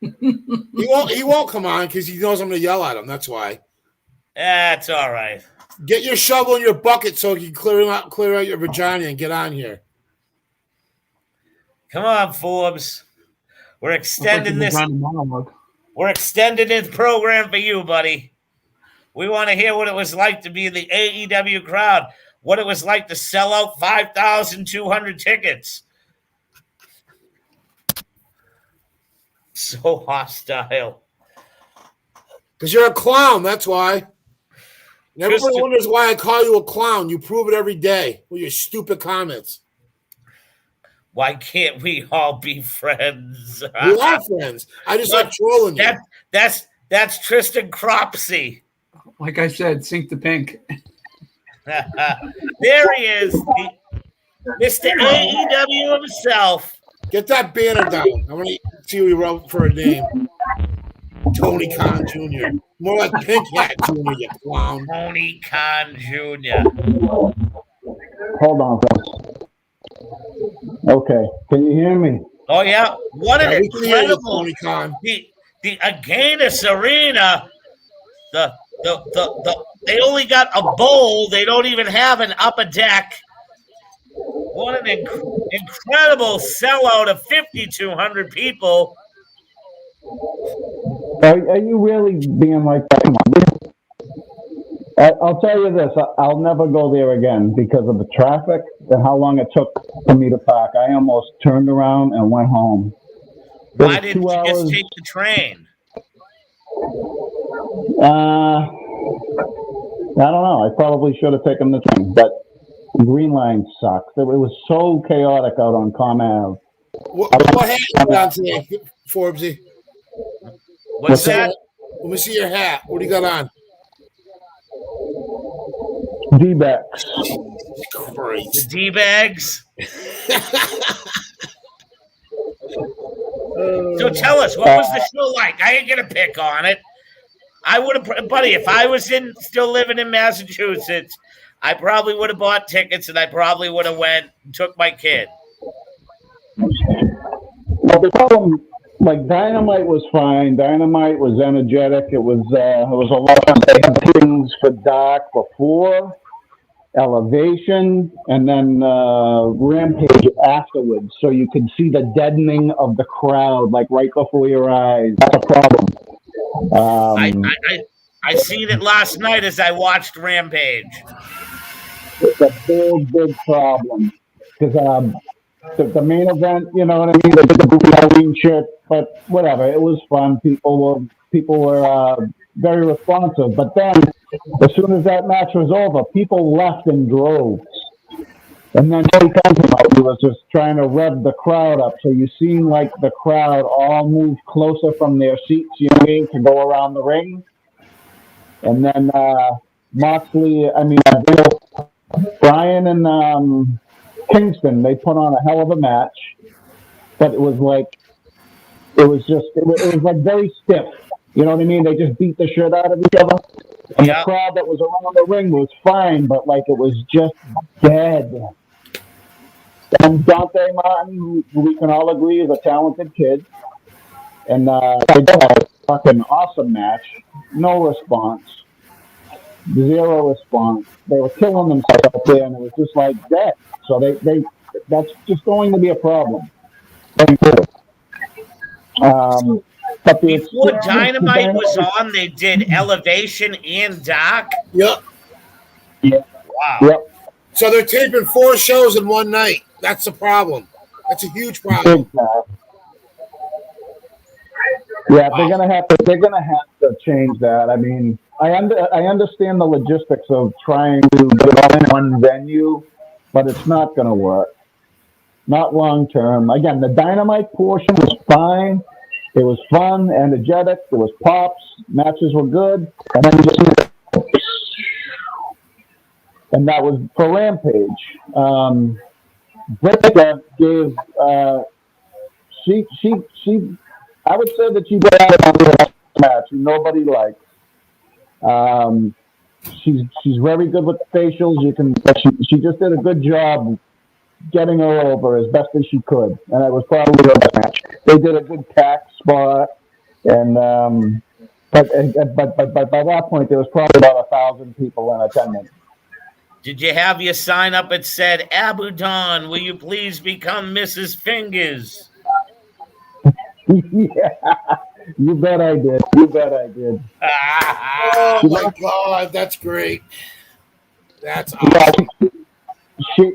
He won't come on because he knows I'm going to yell at him. That's why. That's all right. Get your shovel and your bucket so you can clear out your vagina and get on here. Come on, Forbes. We're extending this. We're extending this program for you, buddy. We want to hear what it was like to be in the AEW crowd, what it was like to sell out 5,200 tickets. So hostile. Because you're a clown, that's why. And everybody wonders why I call you a clown. You prove it every day with your stupid comments. Why can't we all be friends? We are friends. I just like trolling you. That's Tristan Cropsey. Like I said, sink the pink. There he is. Mr. AEW himself. Get that banner down. I want to see who he wrote for a name. Tony Khan Jr. More like Pink Hat Jr., you clown. Tony Khan Jr. Hold on, folks. Okay, can you hear me? Oh yeah, what an We can hear you, incredible Tony Khan. the Aganis Arena. They only got a bowl. They don't even have an upper deck. What an incredible sellout of 5,200 people. Are you really being like that? Come on. I'll tell you this, I'll never go there again because of the traffic and how long it took for me to park. I almost turned around and went home. Why didn't you just take the train? I don't know. I probably should have taken the train, but Green Line sucks. It was so chaotic out on Com Ave. What hat you got today, Forbesy? What's that? Let me see your hat. What do you got on? D-backs. The D-bags. So tell us, what was the show like? I ain't gonna pick on it. I would have, buddy, if I was still living in Massachusetts, I probably would have bought tickets and I probably would have went and took my kid. Well, the problem, like Dynamite was fine. Dynamite was energetic. It was a lot of fun. They had things for Dark before, Elevation, and then Rampage afterwards, so you could see the deadening of the crowd, like right before your eyes. That's a problem. I seen it last night as I watched Rampage. It's a big problem because the main event, you know what I mean? They did the goofy Halloween shit, but whatever. It was fun. People were very responsive. But then, as soon as that match was over, people left in droves. And then Tony Khan came out. He was just trying to rev the crowd up. So you seen like the crowd all move closer from their seats, you know what I mean, to go around the ring. And then Brian and Kingston, they put on a hell of a match. But it was like very stiff. You know what I mean? They just beat the shit out of each other. And the crowd that was around the ring was fine, but like it was just dead. And Dante Martin, who we can all agree is a talented kid, and they did a fucking awesome match. No response. Zero response. They were killing themselves up there, and it was just like that. So that's just going to be a problem. But before Dynamite was on, they did Elevation and Dark. Yep. Yeah. Wow. Yep. So they're taping 4 shows in one night. That's the problem. That's a huge problem. Yeah, they're gonna have to change that. I mean, I understand the logistics of trying to get it all in one venue, but it's not gonna work. Not long term. Again, the Dynamite portion was fine. It was fun, energetic. There was pops. Matches were good, and then and that was for Rampage. Britta gave she I would say that she got out of the match nobody liked. She's very good with the facials. She just did a good job getting her over as best as she could, and it was probably her best match. They did a good tack spot, and but by that point there was probably about 1,000 people in attendance. Did you have your sign up that said, Abudan, will you please become Mrs. Fingers? Yeah, you bet I did. Oh my God, that's great. That's awesome. She,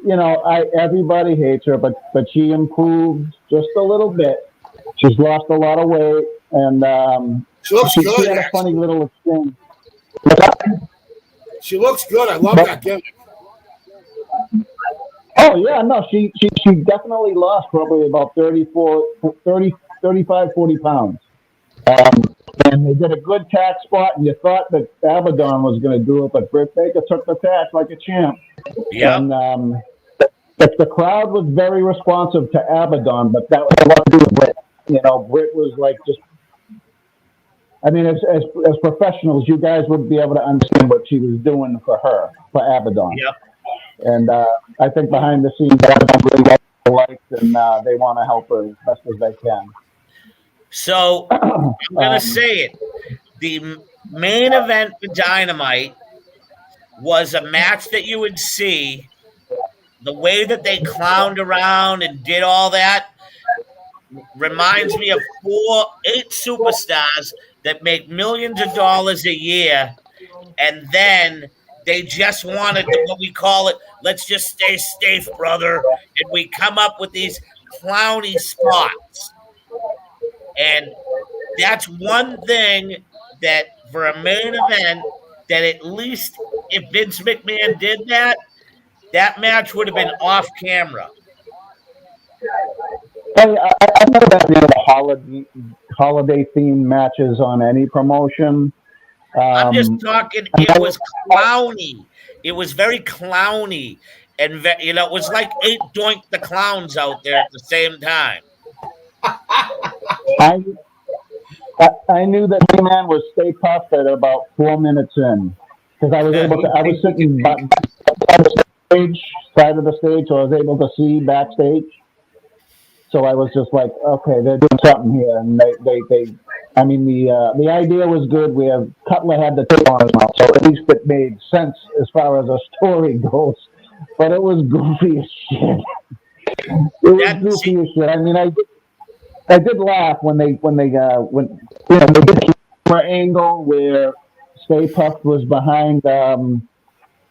everybody hates her, but she improved just a little bit. She's lost a lot of weight, and she looks good. She had a funny little exchange. She looks good. I love that gimmick. Oh yeah, no, she definitely lost probably about 35, 40 pounds. And they did a good tack spot, and you thought that Abaddon was going to do it, but Britt Baker took the tack like a champ. Yeah. if the crowd was very responsive to Abaddon, but that was a lot to do with Britt. Britt was like just. I mean, as professionals, you guys would be able to understand what she was doing for Abaddon. Yep. And I think behind the scenes, Abaddon really liked, and they want to help her as best as they can. So I'm gonna say it. The main event for Dynamite was a match that you would see. The way that they clowned around and did all that reminds me of 8 superstars that make millions of dollars a year, and then they just wanted to, what we call it, let's just stay safe, brother, and we come up with these clowny spots. And that's one thing that for a main event, that at least if Vince McMahon did that, that match would have been off camera. I've never been to the holiday themed matches on any promotion. I'm just talking. It was clowny. It was very clowny, and it was like 8 Doink the Clowns out there at the same time. I knew that He-Man was Stay Puft at about 4 minutes in because I was able to. I was sitting on the side of the stage, so I was able to see backstage. So I was just like, okay, they're doing something here, and they I mean, the idea was good. Cutler had the tape on his mouth, so at least it made sense as far as a story goes. But it was goofy as shit. I mean, I did laugh when they did the camera angle where Stay Puft was behind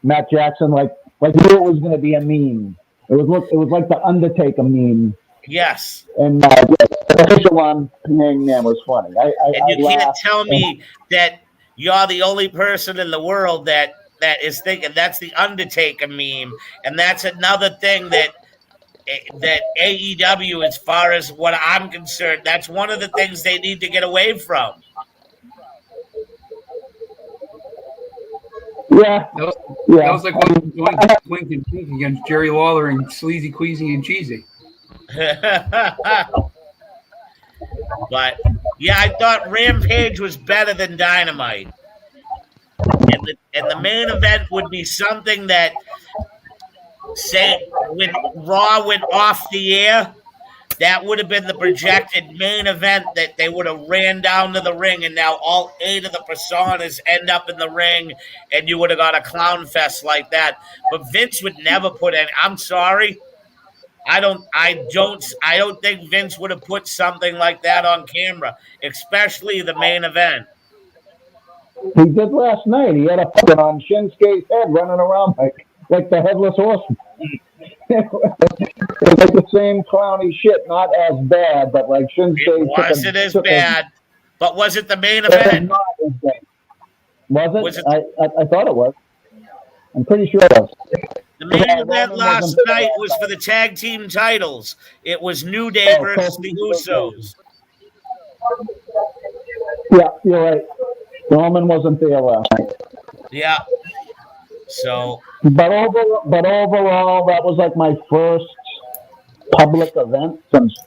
Matt Jackson, like you knew it was going to be a meme. It was like the Undertaker meme. Yes. And the official one Hangman was funny. And you can't tell me that you're the only person in the world that is thinking that's the Undertaker meme. And that's another thing that AEW, as far as what I'm concerned, that's one of the things they need to get away from. Yeah. That was like one Twink and Pink against Jerry Lawler and Sleazy, Queasy, and Cheesy. But yeah, I thought Rampage was better than Dynamite, and the main event would be something that, say, when Raw went off the air, that would have been the projected main event that they would have ran down to the ring, and now all 8 of the personas end up in the ring, and you would have got a clown fest like that. But Vince would never put any. I'm sorry. I don't think Vince would have put something like that on camera, especially the main event. He did last night. He had a puppet on Shinsuke's head running around like the headless horseman. It was like the same clowny shit, not as bad, but like Shinsuke. It wasn't as bad, but was it the main event? Was it? I thought it was. I'm pretty sure it was. The main event last night was for the tag team titles. It was New Day versus the Usos. Yeah, you're right. Roman wasn't there last night. Yeah. So. But overall, that was like my first public event since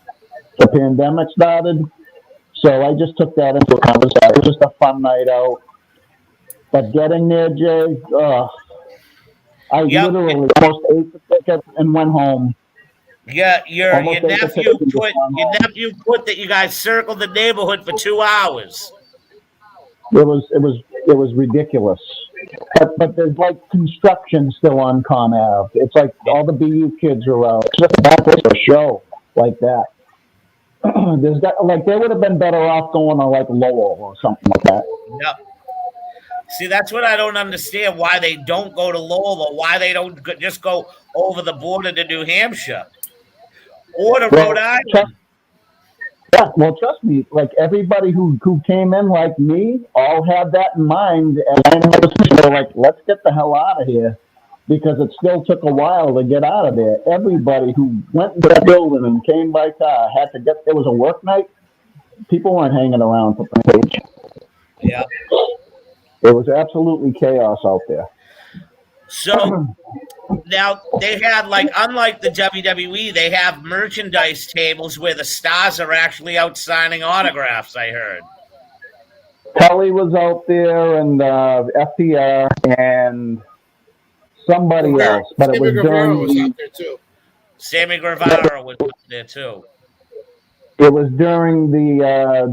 the pandemic started. So I just took that into account. It was just a fun night out. But getting there, Jay, I literally almost ate the ticket and went home. Yeah, your nephew put that you guys circled the neighborhood for 2 hours. It was ridiculous. But there's like construction still on Con Ave. It's like all the BU kids are out. It's just a bad place for a show like that. They would have been better off going to like Lowell or something like that. Yep. See, that's what I don't understand. Why they don't go to Lowell, or why they don't just go over the border to New Hampshire or to Rhode Island. Trust me. Like everybody who came in like me, all had that in mind. And they were like, "Let's get the hell out of here," because it still took a while to get out of there. Everybody who went into the building and came by car had to get. It was a work night. People weren't hanging around for Rampage. Yeah. It was absolutely chaos out there. So Now they had like, unlike the WWE, they have merchandise tables where the stars are actually out signing autographs. I heard. Tully was out there, and FTR, and somebody Guerrero, else, but it Sammy was Guevara during was the out there too. Sammy Guevara was out there too.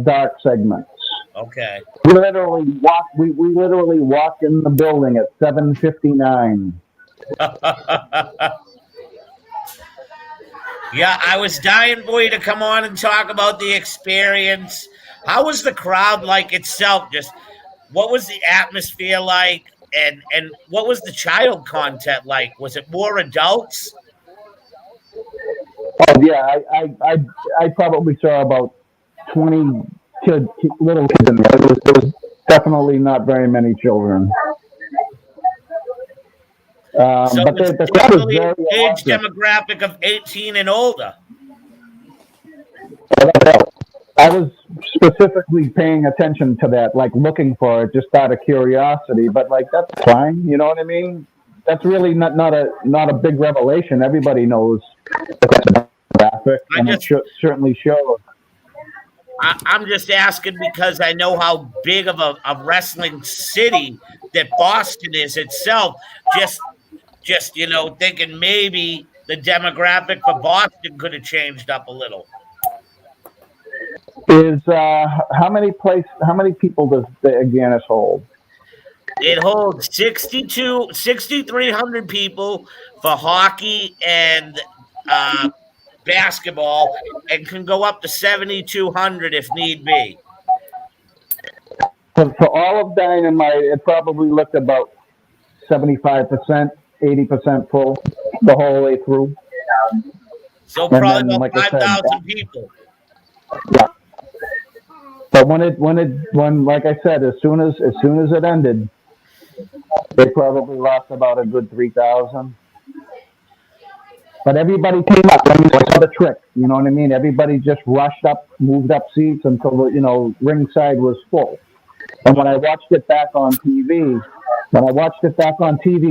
dark segments. Okay. We literally walked in the building at 7:59. Yeah, I was dying for you to come on and talk about the experience. How was the crowd like itself? Just what was the atmosphere like, and what was the child content like? Was it more adults? Oh yeah, I probably saw about 20 little kids in there. There was definitely not very many children. So But it's the crowd was definitely an very age electric. demographic of 18 and older. I was specifically paying attention to that, like looking for it just out of curiosity. But like that's fine, you know what I mean? That's really not a big revelation. Everybody knows that's a graphic, I and it just certainly shows. I'm just asking because I know how big of a wrestling city that Boston is itself. Just thinking maybe the demographic for Boston could have changed up a little. Is how many people does the Agganis hold? It holds 6,300 people for hockey and basketball, and can go up to 7,200 if need be. For all of Dynamite, it probably looked about 75%, 80% full the whole way through. So And probably then, about like I said, 5,000 people. yeah. But when like I said, as soon as it ended, they probably lost about a good 3,000. But everybody came up. I mean, I saw the trick. You know what I mean? Everybody just rushed up, moved up seats until the ringside was full. And when I watched it back on TV,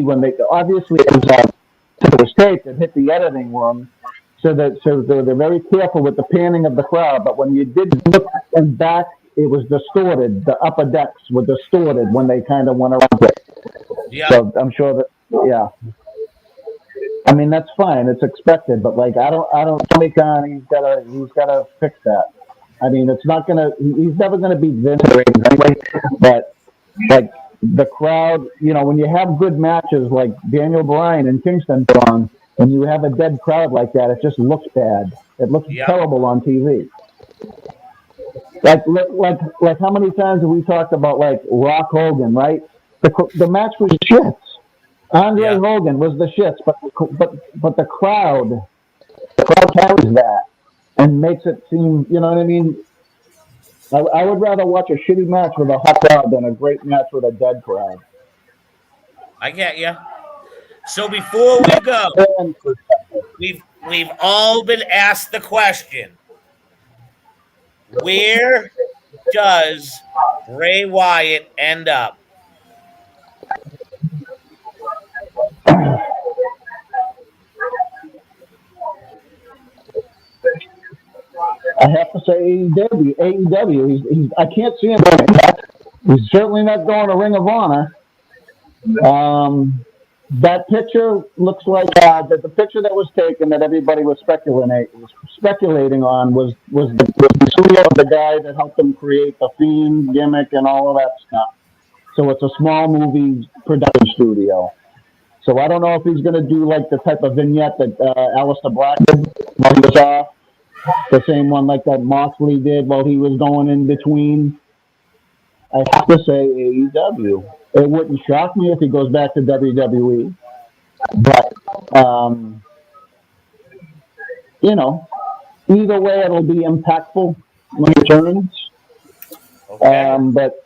when they obviously it was taped and hit the editing room, so they're very careful with the panning of the crowd. But when you did look and back, it was distorted. The upper decks were distorted when they kind of went around it. Yeah. So I'm sure that, yeah. I mean, that's fine. It's expected, but like Tony Khan, he's gotta fix that. I mean, he's never gonna be Vince anyway. But like the crowd, when you have good matches like Daniel Bryan and Kingston put on, when you have a dead crowd like that, it just looks bad. It looks terrible on TV. Like how many times have we talked about like Rock Hogan, right? The match was shit. Andre Hogan was the shits, but the crowd carries that and makes it seem, you know what I mean? I would rather watch a shitty match with a hot crowd than a great match with a dead crowd. I get you. So before we go, we've all been asked the question: where does Bray Wyatt end up? I have to say AEW. I can't see him going back. He's certainly not going to Ring of Honor. That picture looks like the picture that was taken that everybody was speculating on was the studio of the guy that helped them create the Fiend gimmick and all of that stuff. So it's a small movie production studio. So I don't know if he's going to do like the type of vignette that Aleister Black did while he was off. The same one like that Moxley did while he was going in between. I have to say AEW. It wouldn't shock me if he goes back to WWE. But, either way, it'll be impactful when he returns. Okay. But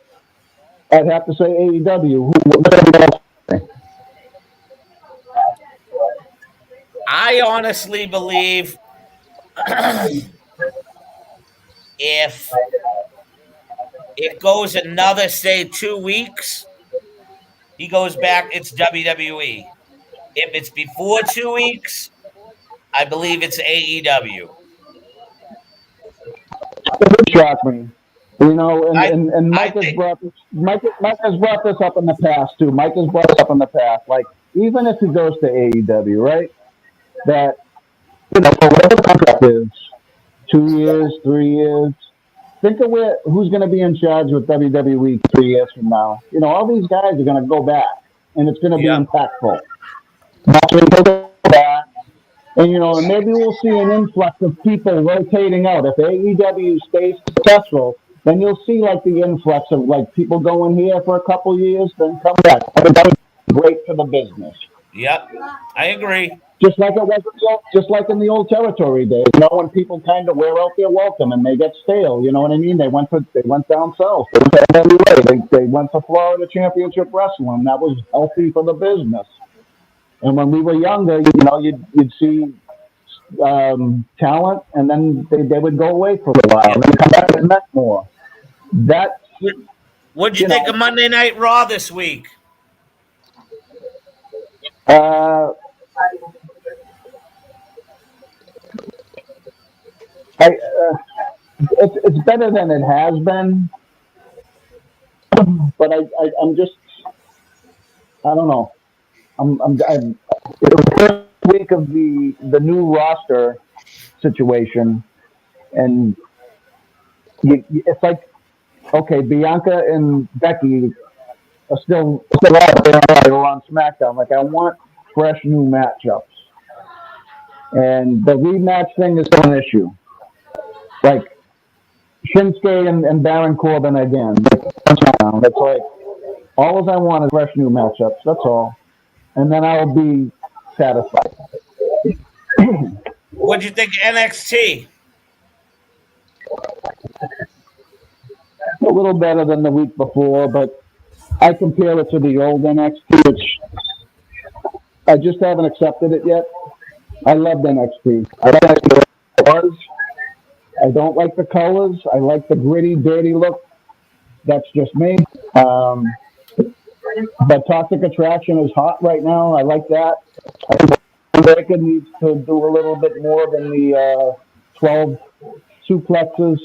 I'd have to say AEW. I honestly believe if it goes another, say, 2 weeks, he goes back, it's WWE. If it's before 2 weeks, I believe it's AEW. It would shock me. You know, I and I Mike has think brought this, Mike has brought this up in the past too. Mike has brought this up in the past. Like even if he goes to AEW, right? That for whatever the contract is, 2 years, 3 years. Think of who's going to be in charge with WWE 3 years from now. You know, all these guys are going to go back, and it's going to be yeah, impactful. They'll go back, and and maybe we'll see an influx of people rotating out. If AEW stays successful, then you'll see like the influx of like people going here for a couple years, then come back. That's great for the business. yep. I agree. Just like in the old territory days, when people kind of wear out their welcome and they get stale, you know what I mean? They went down south, they went to NWA, they went to Florida Championship Wrestling. That was healthy for the business. And when we were younger, you'd see talent, and then they would go away for a while, and then come back and met more. That What'd you think of Monday Night Raw this week? uh, it's better than it has been, but I'm just I don't know. It was the first week of the new roster situation, and it's like, okay, Bianca and Becky are still out there. They were on SmackDown. Like, I want fresh new matchups, and the rematch thing is still an issue. Like Shinsuke and Baron Corbin again. That's like all I want is fresh new matchups. That's all, and then I'll be satisfied. What'd you think of NXT? A little better than the week before, but I compare it to the old NXT, which I just haven't accepted it yet. I loved NXT. I like NXT it was. I don't like the colors. I like the gritty, dirty look. That's just me. But Toxic Attraction is hot right now. I like that. I think Breaker needs to do a little bit more than the 12 suplexes.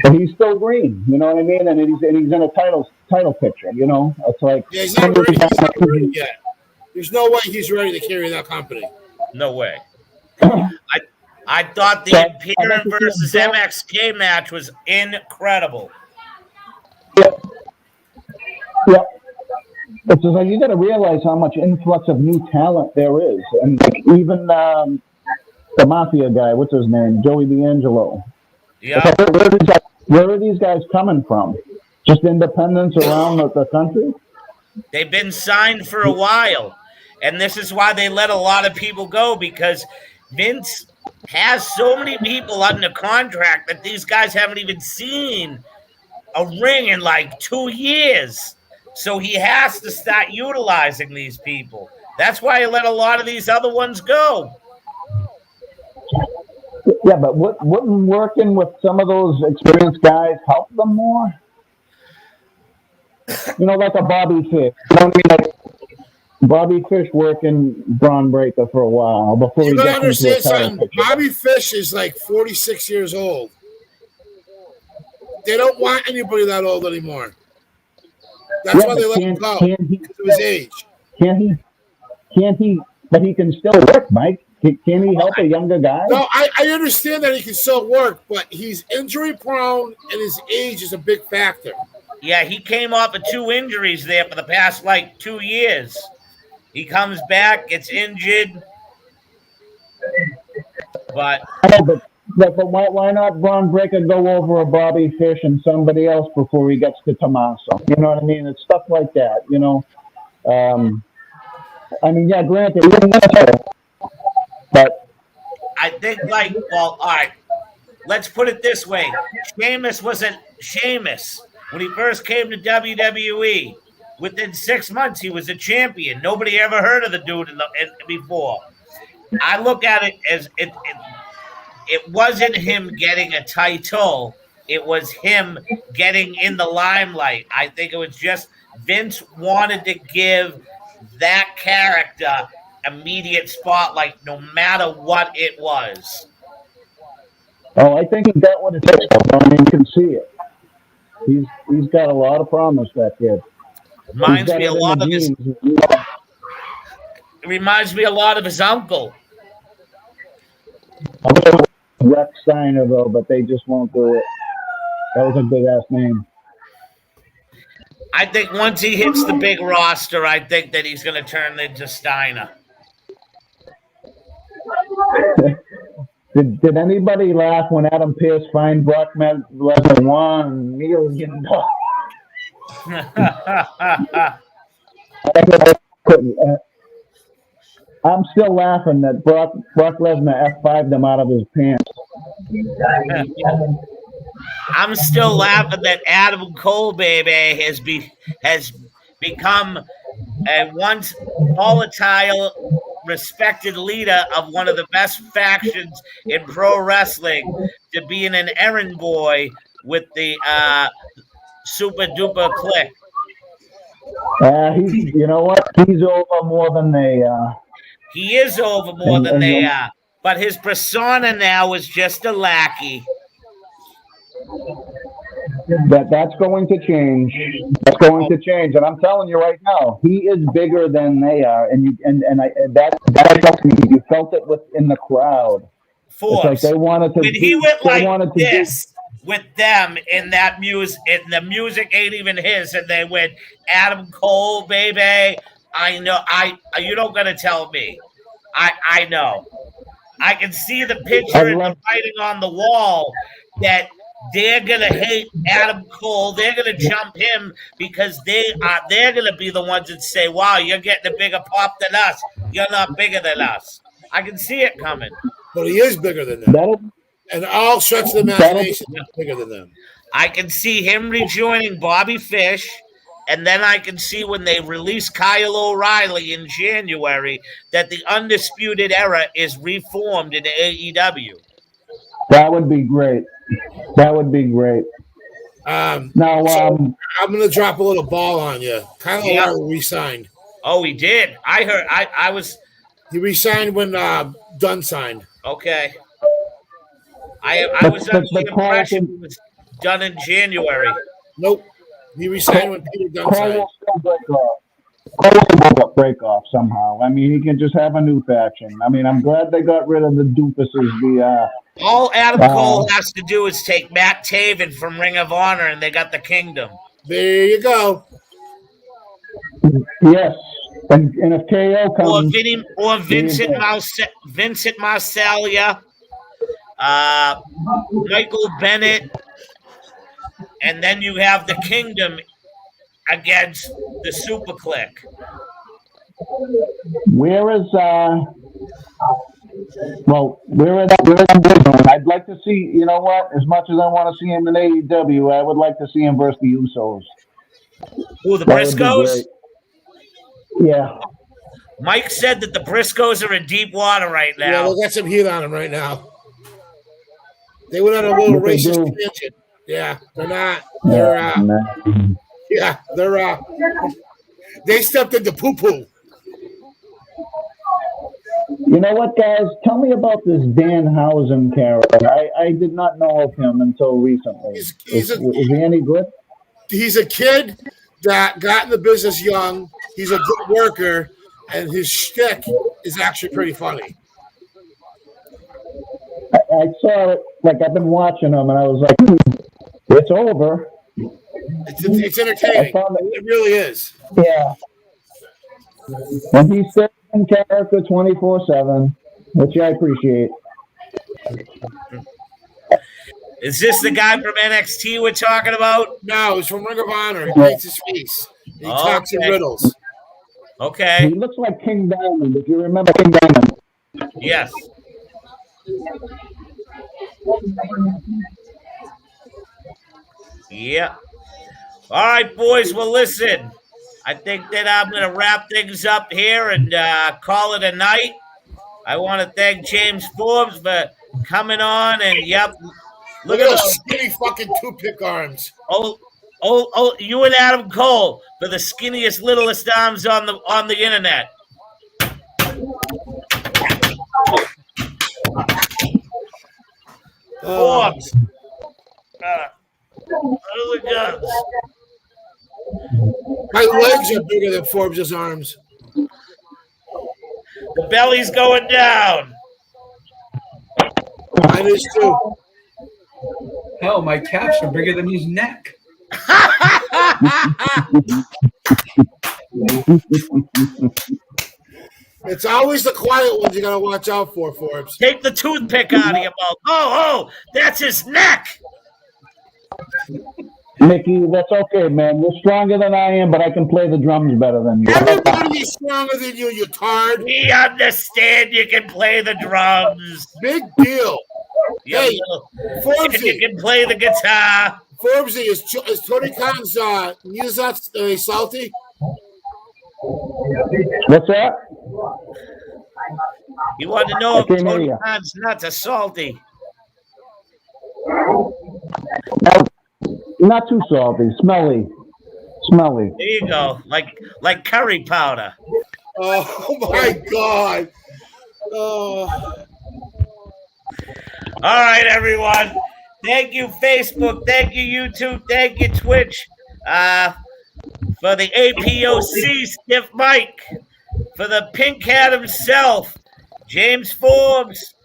But he's still green, you know what I mean? And he's in a title picture, It's like He's not ready yet. There's no way he's ready to carry that company. No way. I thought the Imperium versus MXK match was incredible. Yep. It's just like you got to realize how much influx of new talent there is, and like even the Mafia guy, what's his name, Joey D'Angelo. Yeah. Where are these guys coming from? Just independents around the country? They've been signed for a while, and this is why they let a lot of people go, because Vince has so many people under contract that these guys haven't even seen a ring in like 2 years. So he has to start utilizing these people. That's why he let a lot of these other ones go. Yeah, but wouldn't working with some of those experienced guys help them more? Like a Bobby Fish. You know what I mean? Like Bobby Fish working Braun Breaker for a while before he gets into a title picture. Bobby Fish is like 46 years old. They don't want anybody that old anymore. That's why they let him go, because of his age. Can't he? But he can still work, Mike. Can he help a younger guy? No, I understand that he can still work, but he's injury prone, and his age is a big factor. Yeah, he came off of 2 injuries there for the past 2 years. He comes back, gets injured, but why not Braun Breaker go over a Bobby Fish and somebody else before he gets to Tommaso? You know what I mean? It's stuff like that. Yeah, granted, he didn't win a title, but I think all right, let's put it this way. Sheamus wasn't Sheamus when he first came to WWE. Within 6 months, he was a champion. Nobody ever heard of the dude before. I look at it as it wasn't him getting a title. It was him getting in the limelight. I think it was just Vince wanted to give that character immediate spotlight, no matter what it was. Oh, I think he got what it takes. I mean, you can see it. He's got a lot of promise, that kid. Reminds me a lot of his. It reminds me a lot of his uncle. I wish it was Rex Steiner though, but they just won't do it. That was a big ass name. I think once he hits the big roster, I think that he's going to turn into Steiner. Did anybody laugh when Adam Pearce fined Brock Lesnar $1 million? I'm still laughing that Brock Lesnar F5'd him out of his pants. I'm still laughing that Adam Cole, baby, has become a once volatile, respected leader of one of the best factions in pro wrestling to being an errand boy with the Super Duper Click. You know what? He's over more than they are. He is over more than they are. But his persona now is just a lackey. That's going to change. That's going to change, and I'm telling you right now, he is bigger than they are, and you felt it in the crowd. Force. It's like they wanted to. When he went like this with them in that music, and the music ain't even his, and they went Adam Cole, baby. I know. You don't gotta tell me. I know. I can see the picture and the writing on the wall that they're gonna hate Adam Cole. They're gonna jump him because they're gonna be the ones that say, "Wow, you're getting a bigger pop than us. You're not bigger than us." I can see it coming. But he is bigger than them. And all stretch of the imagination is bigger than them. I can see him rejoining Bobby Fish, and then I can see when they release Kyle O'Reilly in January that the Undisputed Era is reformed in AEW. That would be great. That would be great. I'm going to drop a little ball on you. Kyle O'Reilly re-signed. Oh, he did. I heard. He re-signed when Dunn signed. Okay. I was under the impression it was done in January. Nope. He re-signed when Peter Dunn signed. Cole will break off somehow. I mean, he can just have a new faction. I mean, I'm glad they got rid of the doofuses. All Adam Cole has to do is take Matt Taven from Ring of Honor, and they got the Kingdom. There you go. Yes. And if KO comes, Vincent Marcellia, Michael Bennett, and then you have the Kingdom against the Super Click. Where is I'd like to see. You know what? As much as I want to see him in AEW, I would like to see him versus the Usos. Who, the Briscoes? Yeah. Mike said that the Briscoes are in deep water right now. Yeah, they got some heat on them right now. They went on a little racist tangent. Yeah, they're not. They're they stepped into poo-poo. You know what, guys? Tell me about this Danhausen character. I did not know of him until recently. Is he any good? He's a kid that got in the business young. He's a good worker, and his shtick is actually pretty funny. I saw it, like I've been watching him, and I was like, it's over. It's entertaining. It really is. Yeah. And he's still in character 24/7, which I appreciate. Is this the guy from NXT we're talking about? No, he's from Ring of Honor. He paints his face. He talks in riddles. Okay. He looks like King Diamond, if you remember King Diamond. Yes. Yeah. All right, boys. Well, listen. I think that I'm going to wrap things up here and call it a night. I want to thank James Forbes for coming on. And, yep. Look at those skinny fucking toothpick arms. Oh, you and Adam Cole for the skinniest, littlest arms on the internet. Forbes. What are the guns? My legs are bigger than Forbes' arms. The belly's going down. Mine is too. Hell, my calves are bigger than his neck. It's always the quiet ones you gotta watch out for, Forbes. Take the toothpick out of your mouth. Oh, that's his neck. Mickey, that's okay, man. You're stronger than I am, but I can play the drums better than you. Everybody's stronger than you tard. We understand you can play the drums. Big deal. You Hey, and Forbesy. you can play the guitar. Forbesy, is Tony Khan's music salty? What's that? You want to know I if can't hear Tony you. Khan's nuts are salty? Not too salty. Smelly. Smelly. There you go, like curry powder. Oh my God. Oh. All right, everyone. Thank you, Facebook. Thank you, YouTube. Thank you, Twitch. For the APOC Stiff Mike. For the Pink Hat himself, James Forbes.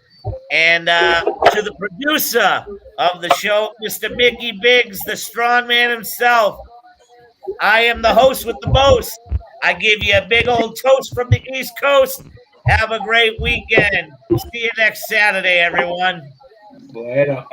And to the producer of the show, Mr. Mickey Biggs, the strong man himself. I am the host with the most. I give you a big old toast from the East Coast. Have a great weekend. See you next Saturday, everyone. Later.